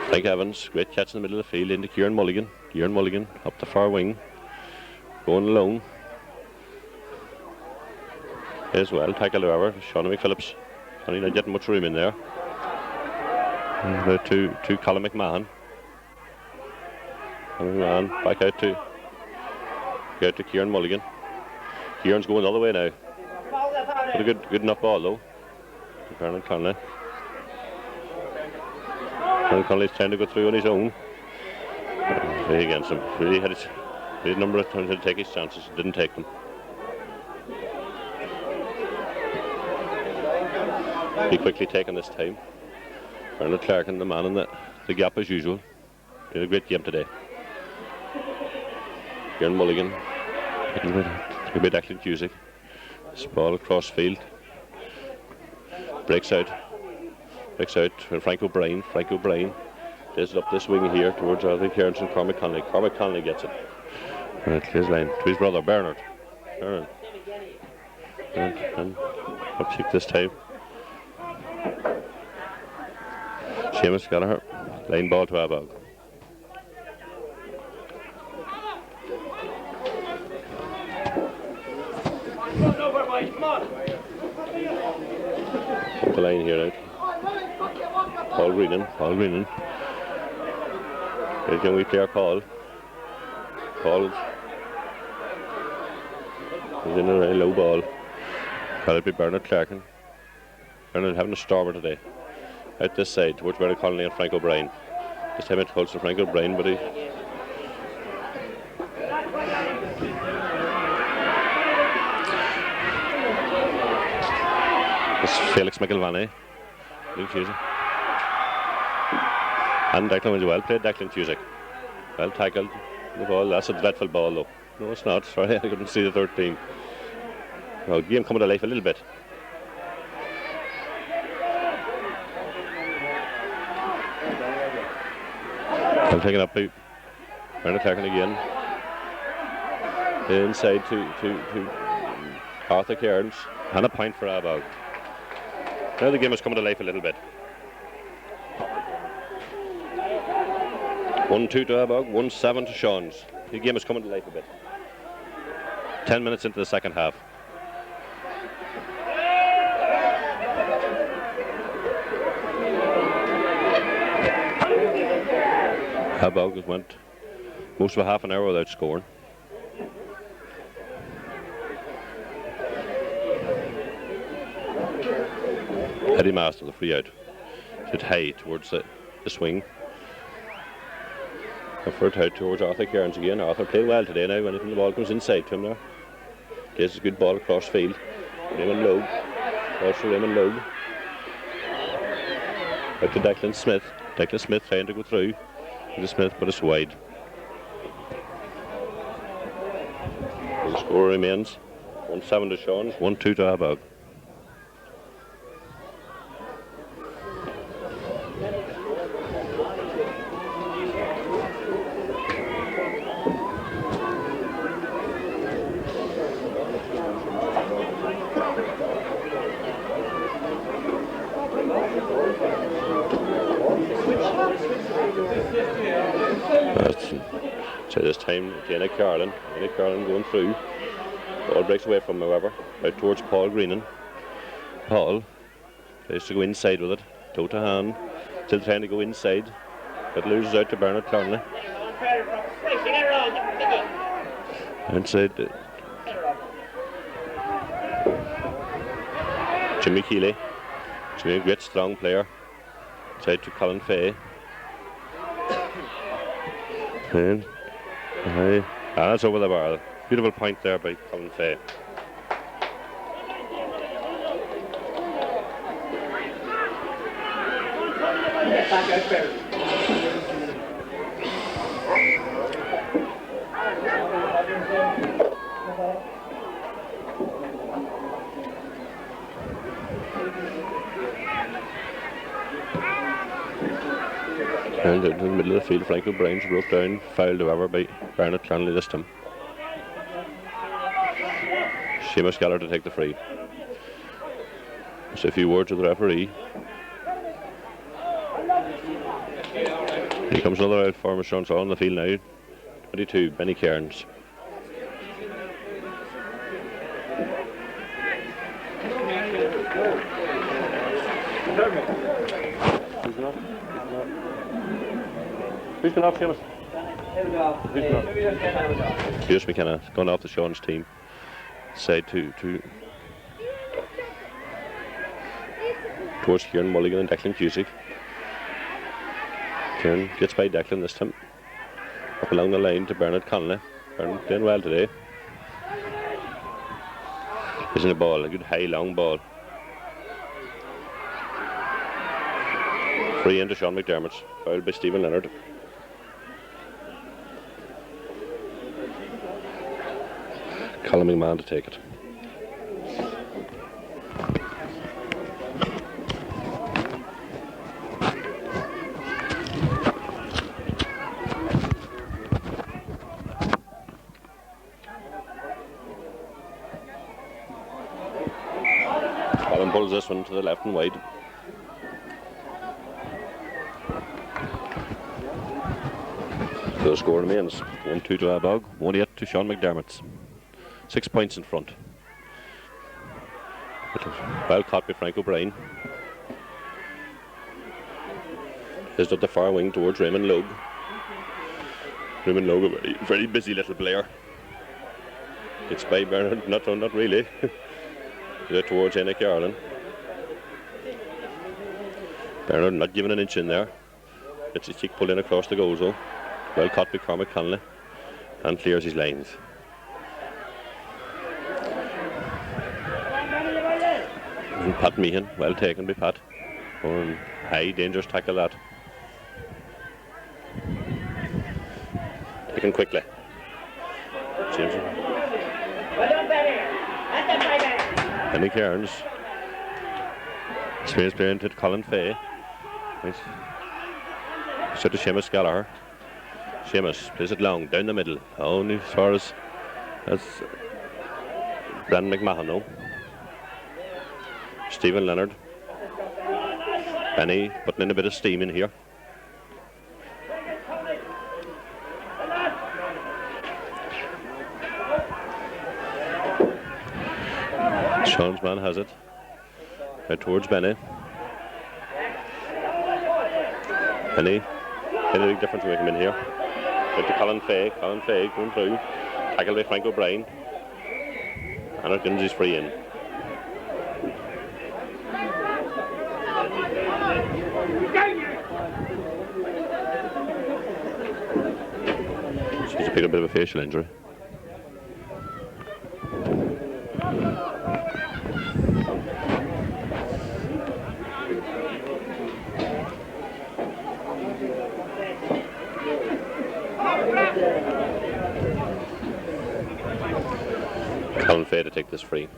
Frank Evans, great catch in the middle of the field into Kieran Mulligan. Kieran Mulligan up the far wing. Going alone. As well, tackle however, Shawnee McPhillips. Shawnee not getting much room in there. To Colin McMahon. Colin McMahon back out to Kieran Mulligan. Kieran's going all the way now. But a good enough ball though. To Bernard Connolly. Bernard Connolly's trying to go through on his own. Play against him. Really had a number of times to take his chances. Didn't take them. Be quickly taken this time. Bernard Clarkin, the man in the gap as usual. Did a great game today. Kieran Mulligan. A bit Declan Cusick. This ball across field. Breaks out when Frank O'Brien plays it up this wing here towards I think Cairns and Cormac Connolly. Cormac Connolly gets it. And it clears line to his brother Bernard. And up kick this time. Seamus Gallagher. Line ball to Aghabog. Up the line here now. Paul Greenan. There's young wee player Paul. Paul is in a very low ball. That'll be Bernard Clarkin. Bernard having a stormer today. Out this side towards Bernard Connolly and Frank O'Brien. This time it holds to Frank O'Brien, but he It's Felix McIlvaney. Luke Cusick. And Declan was well played, Declan Cusick. Well tackled the ball. That's a dreadful ball though. No, it's not. Sorry, I couldn't see the third team. Well, game coming to life a little bit. I'll take it up by Bernard Clarkin again. Inside to Arthur Cairns. And a point for Aghabog. Now the game is coming to life a little bit. 1-2 to Aghabog, 1-7 to Sean's. The game is coming to life a bit. 10 minutes into the second half. Aghabog has went most of a half an hour without scoring. Eddie Master, the free out. Should high towards the swing. Preferred out towards Arthur Cairns again. Arthur played well today now. Anything the ball comes inside to him now. Plays a good ball across field. Raymond Logue. Also Raymond Logue. Out to Declan Smith. Declan Smith trying to go through. To Smith, but it's wide. The score remains 1-7 to Sean's, 1-2 to Aghabog. So this time, Dana Carlin going through. Ball breaks away from him, however, out towards Paul Greenan. Paul tries to go inside with it, toe to hand, still trying to go inside, but loses out to Bernard Clonley. Inside, Jimmy Keeley. Jimmy, a great strong player. Inside to Colin Fay. And that's over the bar. Beautiful point there by Colin Fay. And in the middle of the field, Frank O'Brien's broke down, fouled however by Bernard Clonley this time. Seamus Geller to take the free. Just a few words with the referee. Here comes another out for Sean on the field now. 22, Benny Cairns. Who's been off, Seamus? Pierce McKenna gone off the Sean's team. Side to towards Kieran Mulligan and Declan Cusick. Kieran gets by Declan this time. Up along the line to Bernard Connolly. Bernard playing well today. Isn't a ball, a good high long ball. Free into Sean McDermott's, fouled by Stephen Leonard. Colin McMahon to take it. Colin pulls this one to the left and wide. So the score remains 1-2 to Aghabog, 1-8 to Sean McDermott's. 6 points in front. Well caught by Frank O'Brien. He's up the far wing towards Raymond Logue. Raymond Logue, a very, very busy little player. It's by Bernard, not really. He's towards Anna Carlin. Bernard not giving an inch in there. It's a cheek pull in across the goal zone. Well caught by Cormac Connolly and clears his lines. And Pat Meehan, well taken by Pat. Oh, high, dangerous tackle that. Taken quickly. James. Penny Cairns. Experienced player into Colin Fay. Right. So to Seamus Gallagher. Seamus plays it long, down the middle. Only as far as Brandon McMahon now. Stephen Leonard. Benny putting in a bit of steam in here. Sean's man has it. Out towards Benny. Benny. Made a big difference to make him in here. Out to Colin Fay. Colin Fay going through. Tackled by Frank O'Brien. And Guinsy's free in. He's picked a bit of a facial injury. Colin Fay to take this free.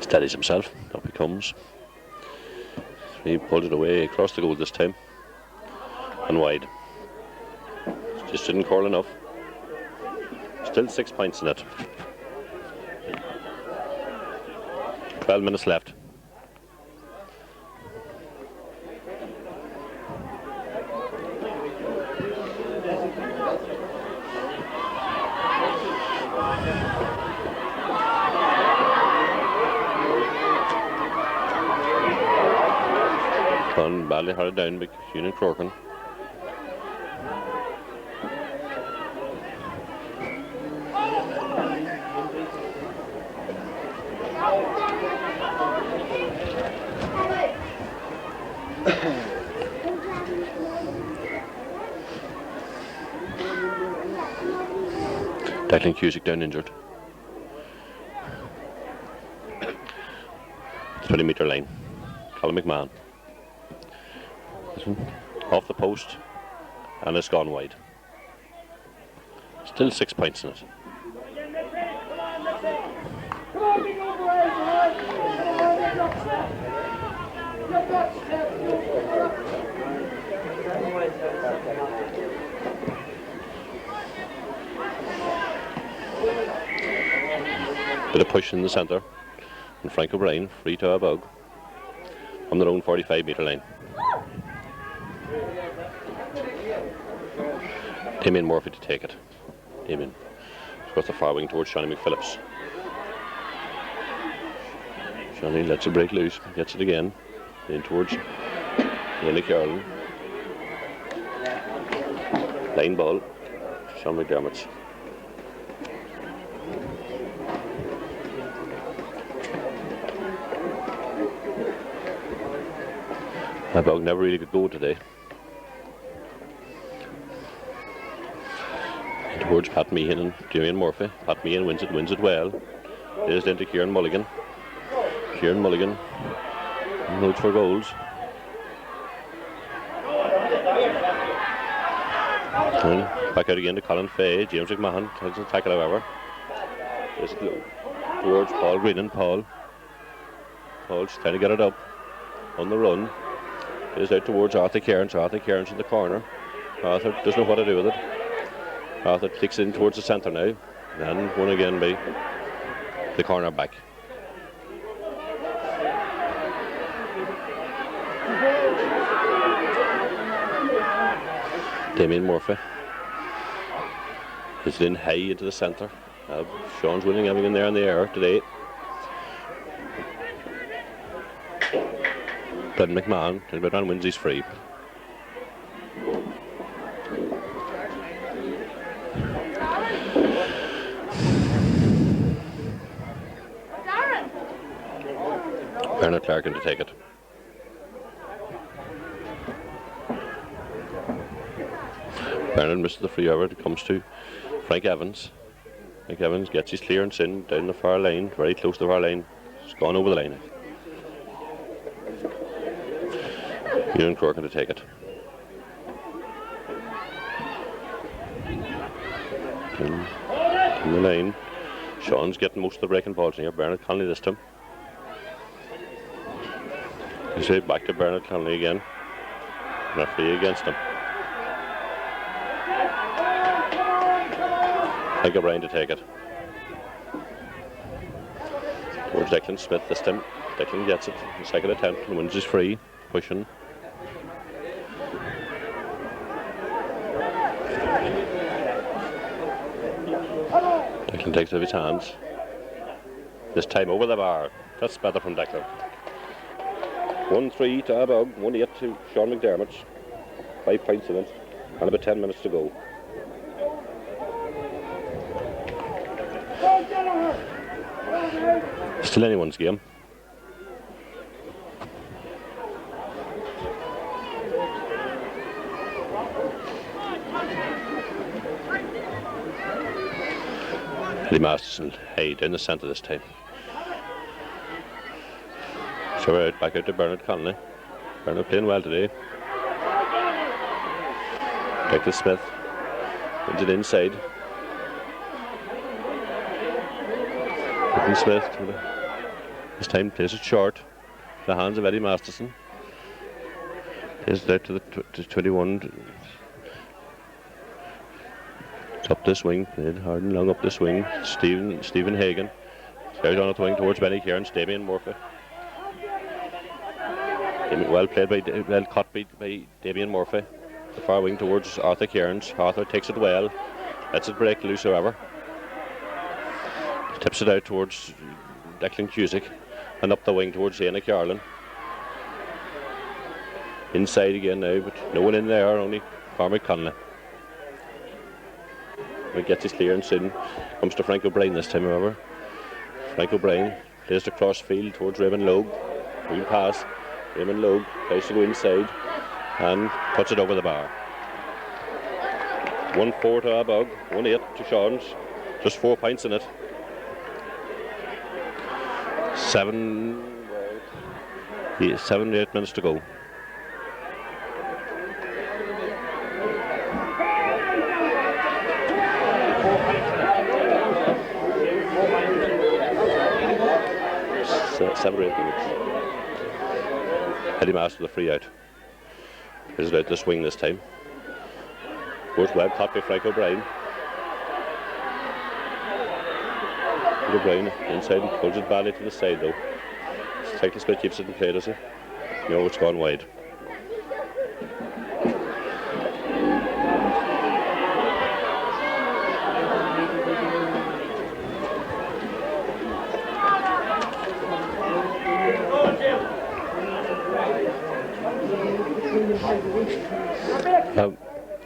Steadies himself, up he comes. He pulled it away across the goal this time. And wide. Just didn't curl enough. Still 6 points in it. 12 minutes left. Gone badly hard down by Union Corkin. Declan Cusick down injured. 20-metre line. Colin McMahon. This one off the post, and it's gone wide. Still 6 points in it. Bit of push in the centre, and Frank O'Brien free to Aghabog on their own 45-metre line. Damien Murphy to take it. Damien across the far wing towards Shawnee McPhillips. Shawnee lets it break loose, gets it again, in towards Willie Carroll. Line ball, Sean McDermott's. Aghabog never really could go today. And towards Pat Meehan and Damien Murphy. Pat Meehan wins it well. Plays into Kieran Mulligan. Kieran Mulligan notes for goals. And back out again to Colin Fay. James McMahon has a tackle, however. Just towards Paul Green and Paul's trying to get it up on the run. Is out towards Arthur Cairns. Arthur Cairns in the corner. Arthur doesn't know what to do with it. Arthur kicks in towards the centre now. And won again by the corner back. Damien Murphy is in high into the centre. Sean's winning everything there in the air today. Brendan McMahon, Brendan wins his free. Bernard Clarkin to take it. Bernard misses the free over. It comes to Frank Evans. Frank Evans gets his clearance in down the far line, very close to the far line. It's gone over the line. Ewan Corkin to take it. In the line. Sean's getting most of the breaking balls in here. Bernard Connolly this time. You see, back to Bernard Connolly again. Referee against him. Mike O'Brien to take it. Towards Declan Smith this time. Declan gets it. The second attempt and wins his free. Pushing. Declan takes it with his hands. This time over the bar. That's better from Declan. 1-3 to Aghabog, 1-8 to Sean McDermott. 5 points in it, and about 10 minutes to go. Still anyone's game. Eddie Masterson, hey, down the centre this time. So we're back out to Bernard Connolly. Bernard playing well today. Declan Smith wins it inside. Declan Smith this time plays it short. The hands of Eddie Masterson. Plays it out to the 21. Up this wing, played hard and long up this wing. Stephen Hagan. Out on the wing towards Benny Cairns. Damien Murphy. Well played well cut by Damien Murphy. The far wing towards Arthur Cairns. Arthur takes it well. Lets it break loose, however. Tips it out towards Declan Cusick. And up the wing towards Ian Carlin. Inside again now, but no one in there, only Cormac Connolly. He gets his clearance in. Comes to Frank O'Brien this time, however. Frank O'Brien plays the cross field towards Raymond Logue. Green pass. Raymond Logue tries to go inside and puts it over the bar. 1-4 to Aghabog, 1-8 to Sean's. Just 4 points in it. 7 to 8 minutes to go. Seven or 8 minutes. Eddie Master with the free out. Is it out the swing this time? Goes well, caught by Frank O'Brien. O'Brien inside and pulls it badly to the side though. Declan Smith keeps it in play, does he? No, it's gone wide.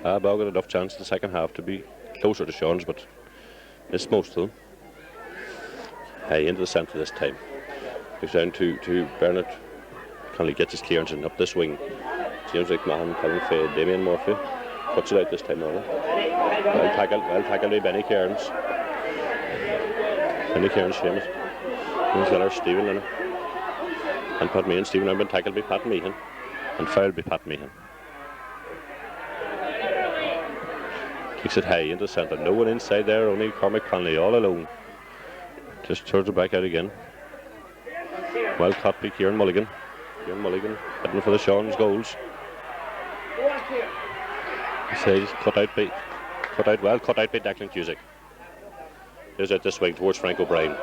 Aghabog had enough chance in the second half to be closer to Sean's, but missed most of them. Hey, into the centre this time. Goes down to Bernard. Connolly gets his clearance and up this wing. James McMahon, Kevin Fay, Damien Murphy. Puts it out this time, Nolan. Well tackled by Benny Cairns. Benny Cairns, Seamus. James Miller, Stephen Lennon. And Pat Meehan. Stephen Lennon been tackled by Pat Meehan. And fouled by Pat Meehan. Kicks it high into the centre. No one inside there, only Cormac Connolly all alone. Just turns it back out again. Well caught by Kieran Mulligan. Kieran Mulligan heading for the Sean's goals. He's cut out by Declan Cusick. There's out this swing towards Frank O'Brien.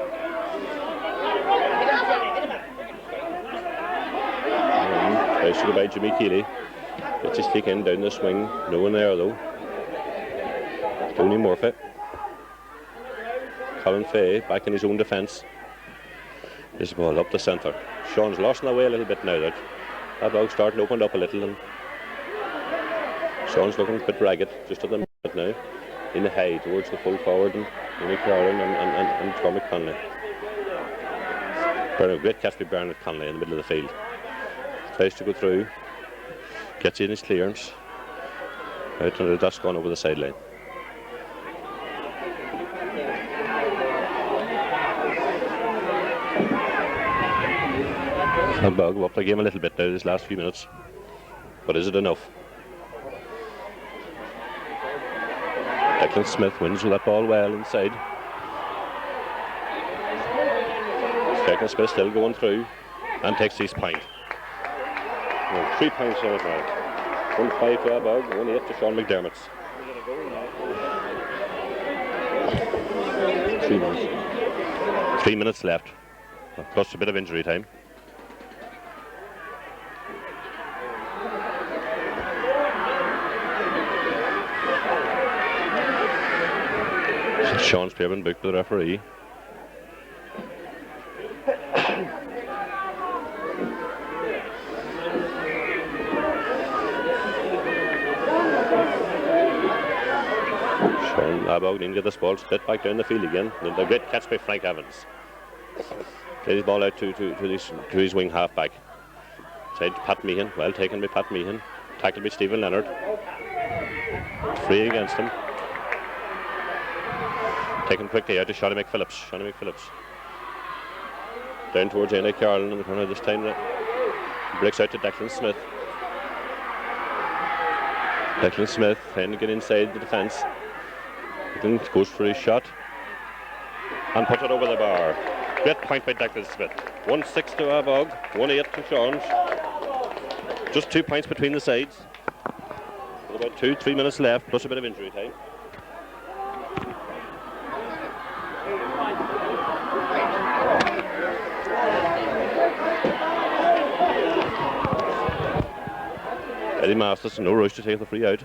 Tries to go by Jimmy Keeley. Gets his kick in down the swing. No one there though. Tony Murphy. Colin Fay back in his own defence. This ball up the centre. Sean's lost in the way a little bit now. That ball starting to open up a little, and Sean's looking a bit ragged just at the minute now. In the high towards the full forward and Nick Carlin and Cormac Connolly. A great catch by Bernard Conley in the middle of the field. Tries to go through. Gets in his clearance. Out and that's gone over the sideline. Aghabog go up the game a little bit now these last few minutes. But is it enough? Declan Smith wins with that ball well inside. Declan Smith still going through and takes his point. 3 points there now. 1-5 to Aghabog, 1-8 to Sean McDermott's. 3 minutes. 3 minutes left, plus a bit of injury time. Sean's player been booked by the referee. Aghabog didn't get this ball, split back down the field again. And a great catch by Frank Evans. Played his ball out to his wing half-back. Side to Pat Meehan, well taken by Pat Meehan. Tackled by Stephen Leonard. Free against him. Taken quickly out to Shawnee McPhillips. Down towards Andy Carlin in the corner this time. Breaks out to Declan Smith. Declan Smith trying to get inside the defence. Declan goes for his shot and puts it over the bar. Great point by Declan Smith. 1-6 to Aghabog, 1-8 to Sean's. Just 2 points between the sides. With about 2-3 minutes left, plus a bit of injury time. Eddie Masters, no rush to take the free out.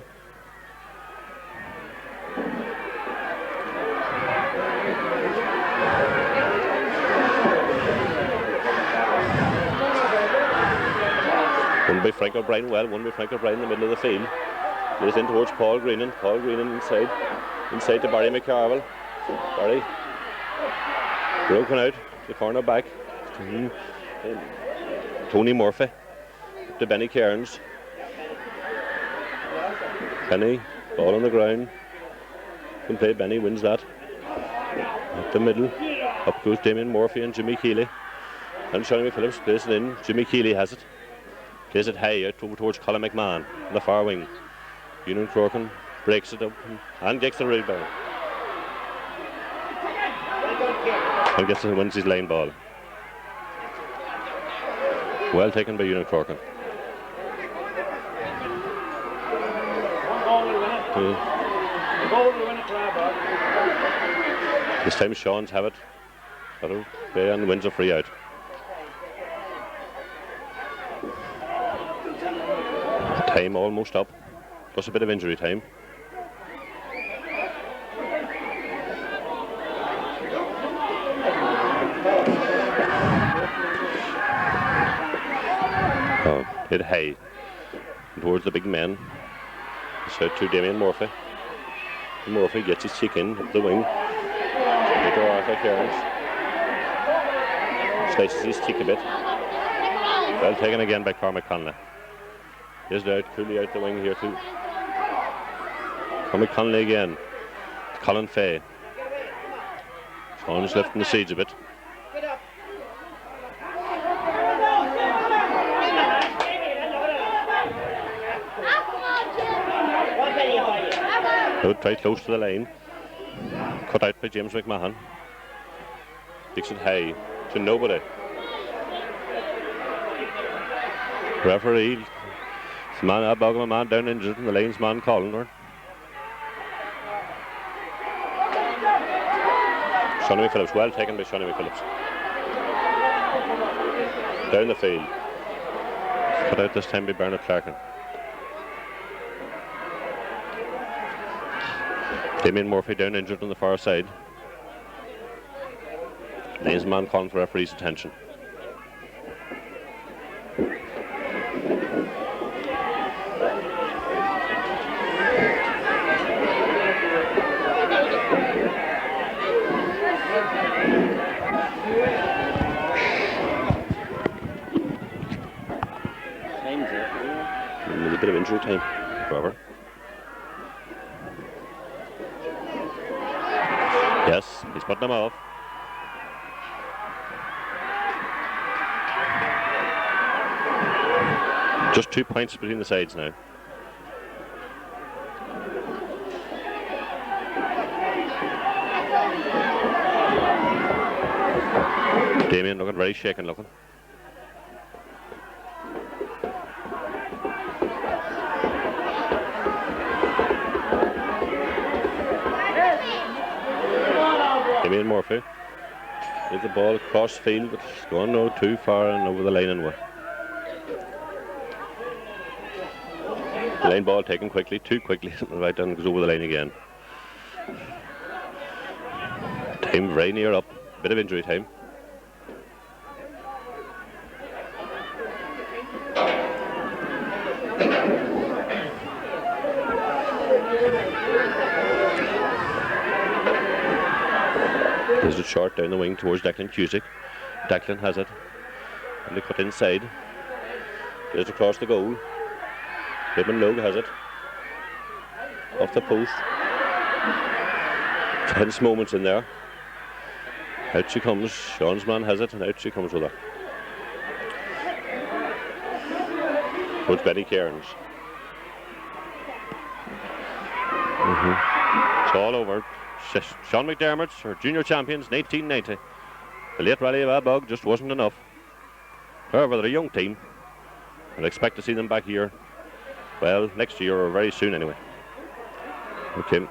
One by Frank O'Brien, one by Frank O'Brien in the middle of the field. Lays in towards Paul Greenan. Paul Greenan inside to Barry McCarville. Barry broken out, the corner back. Tony Murphy to Benny Cairns. Benny, ball on the ground. Can play Benny, wins that. At the middle, up goes Damien Murphy and Jimmy Keeley. And Shawnee McPhillips plays it in. Jimmy Keeley has it. Plays it high out towards Colin McMahon on the far wing. Ewan Corkin breaks it up and gets the rebound. And wins his line ball. Well taken by Ewan Corkin. This time Sean's have it. And wins a free out. Time almost up, plus a bit of injury time. Hit high towards the big men. So to Damien Murphy. Murphy gets his cheek in up the wing. Arthur Cairns. Slices his cheek a bit. Well taken again by Cormac Conley. Here's out, coolly out the wing here too. Cormac Conley again. Colin Fay. Sean's lifting the siege a bit. Out right close to the line. Cut out by James McMahon. Takes it high to nobody. Referee. Aghabog, a man down injured, and the linesman calling her. Shawnee McPhillips, well taken by Shawnee McPhillips. Down the field. Cut out this time by Bernard Clarkin. Damien Murphy down injured on the far side. Linesman calling for referee's attention. With a bit of injury time, however. Yes, he's putting them off. Just 2 points between the sides now. Damien looking very shaken looking. Damien Murphy with the ball across field, but it's going no too far and over the line and away. Line ball taken quickly, too quickly, right down, goes over the line again. Time very near up, bit of injury time. There's a shot down the wing towards Declan Cusick. Declan has it, and they cut inside. There's across the goal. Raymond Logue has it. Off the post. Tense moments in there. Out she comes. Sean's man has it, and out she comes with her. Towards Benny Cairns. It's all over. Sean McDermott's our junior champions in 1890. The late rally of Aghabog just wasn't enough. However, they're a young team, and I expect to see them back here, well, next year or very soon anyway. Okay.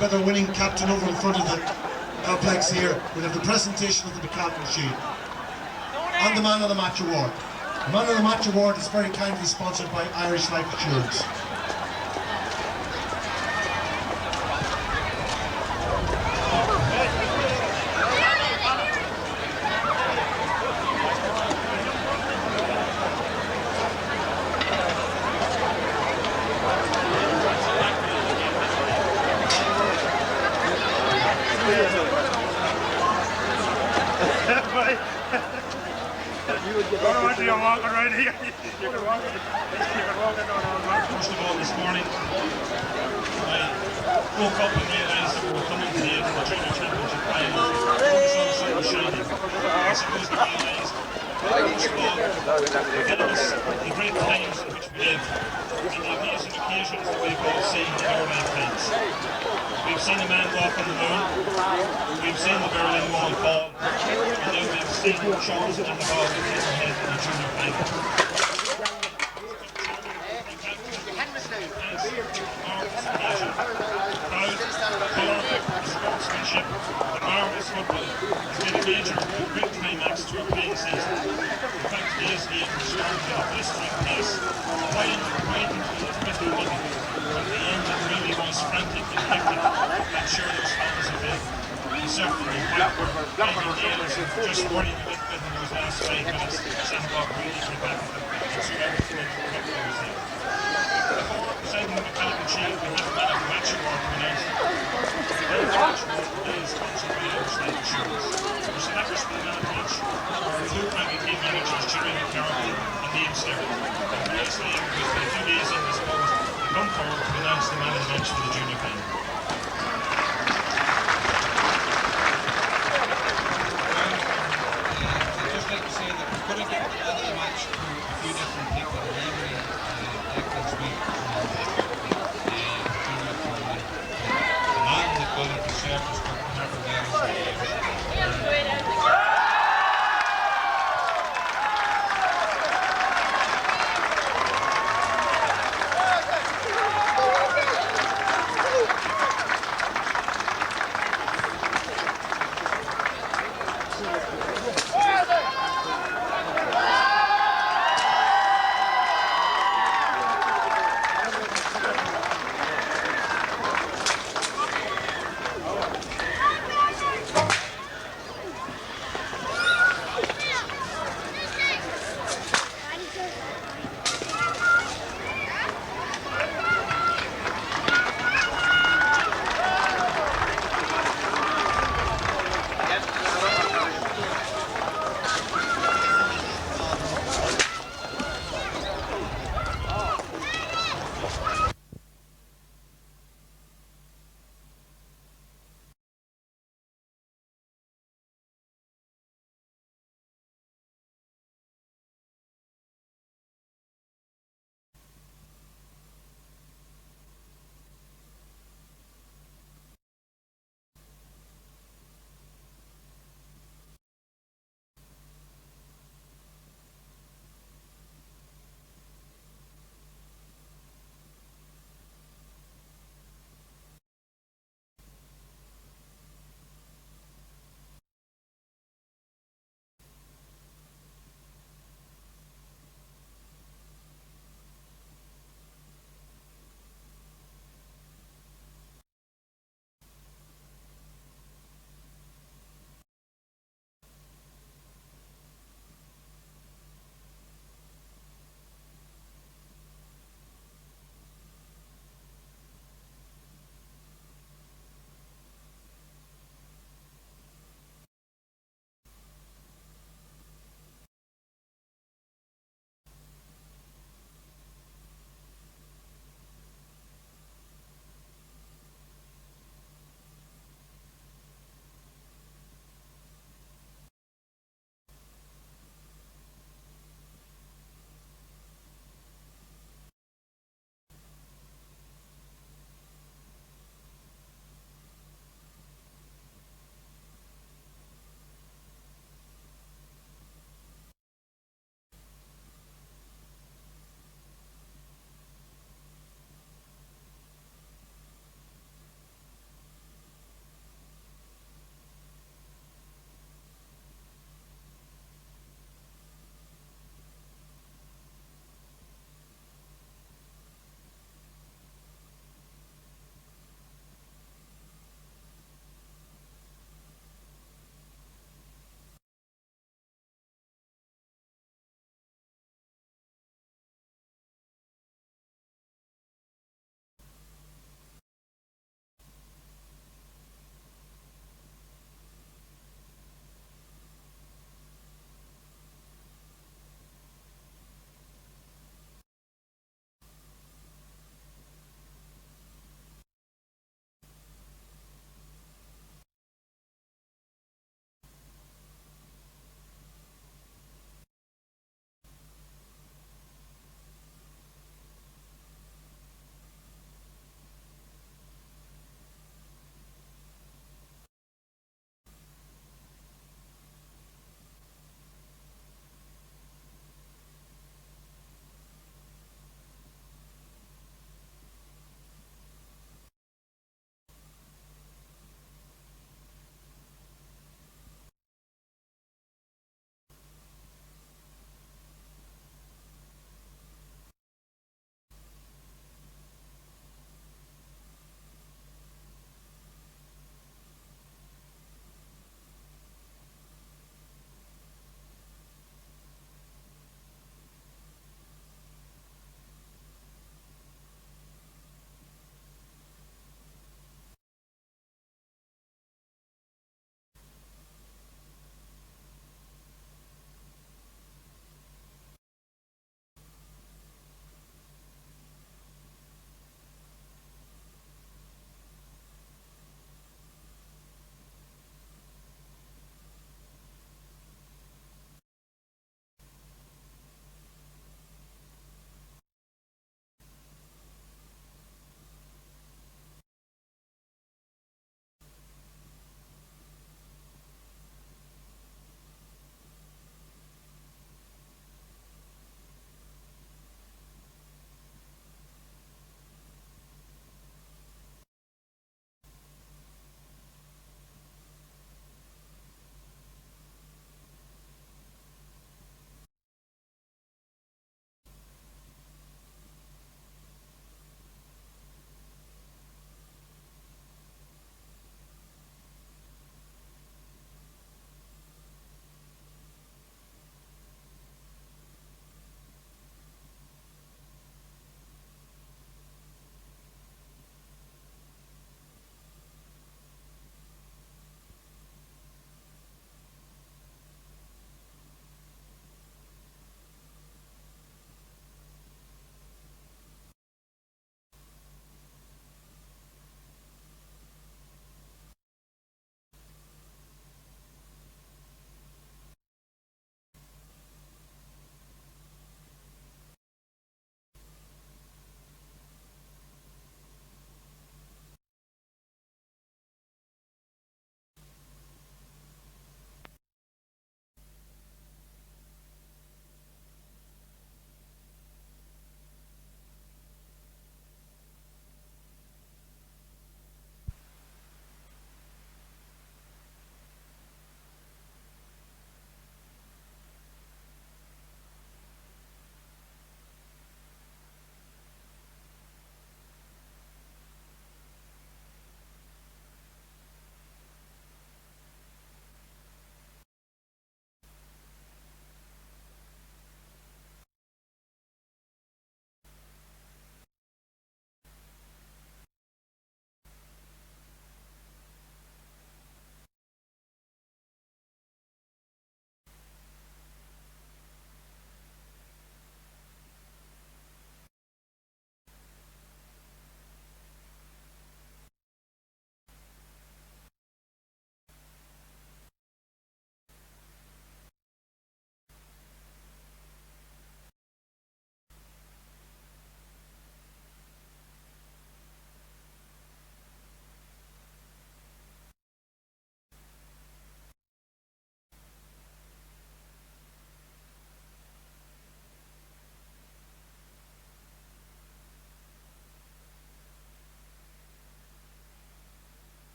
Weather winning captain over in front of the complex here. We'll have the presentation of the McCartney Shield and the Man of the Match Award. The Man of the Match Award is very kindly sponsored by Irish Life Insurance. First of all, this morning I woke up and realised that we were coming to the end of the Junior Championship final. The sun was shining. I suppose we realised ahead of us the great times in which we live and the amazing occasions that we've all seen in our lifetimes. We've seen a man walk on the moon, we've seen the Berlin Wall fall, and now we've seen Sean and Aghabog get ahead in the junior final. Sportsmanship, the marvellous football has been a major great climax to our playing season. In fact, today's game started at a blistering pace, wide into a little bit of living. At the end, it really was frantic and hectic. I'm sure there was fans of it. And certainly, Michael Nails just worrying a little bit in those last 5 minutes. Aghabog really came back and surrounded the cup that was there. Before presenting the McCartney Shield, we have a Man of the Match Award to announce. Is sponsored by Irish Life Insurance. We're selectors for the Man of the Match are two primary team managers, Jerry McCarthy and Liam Sterling. And obviously, with a few days in this post, we come forward to announce the Man of the Match for the junior final.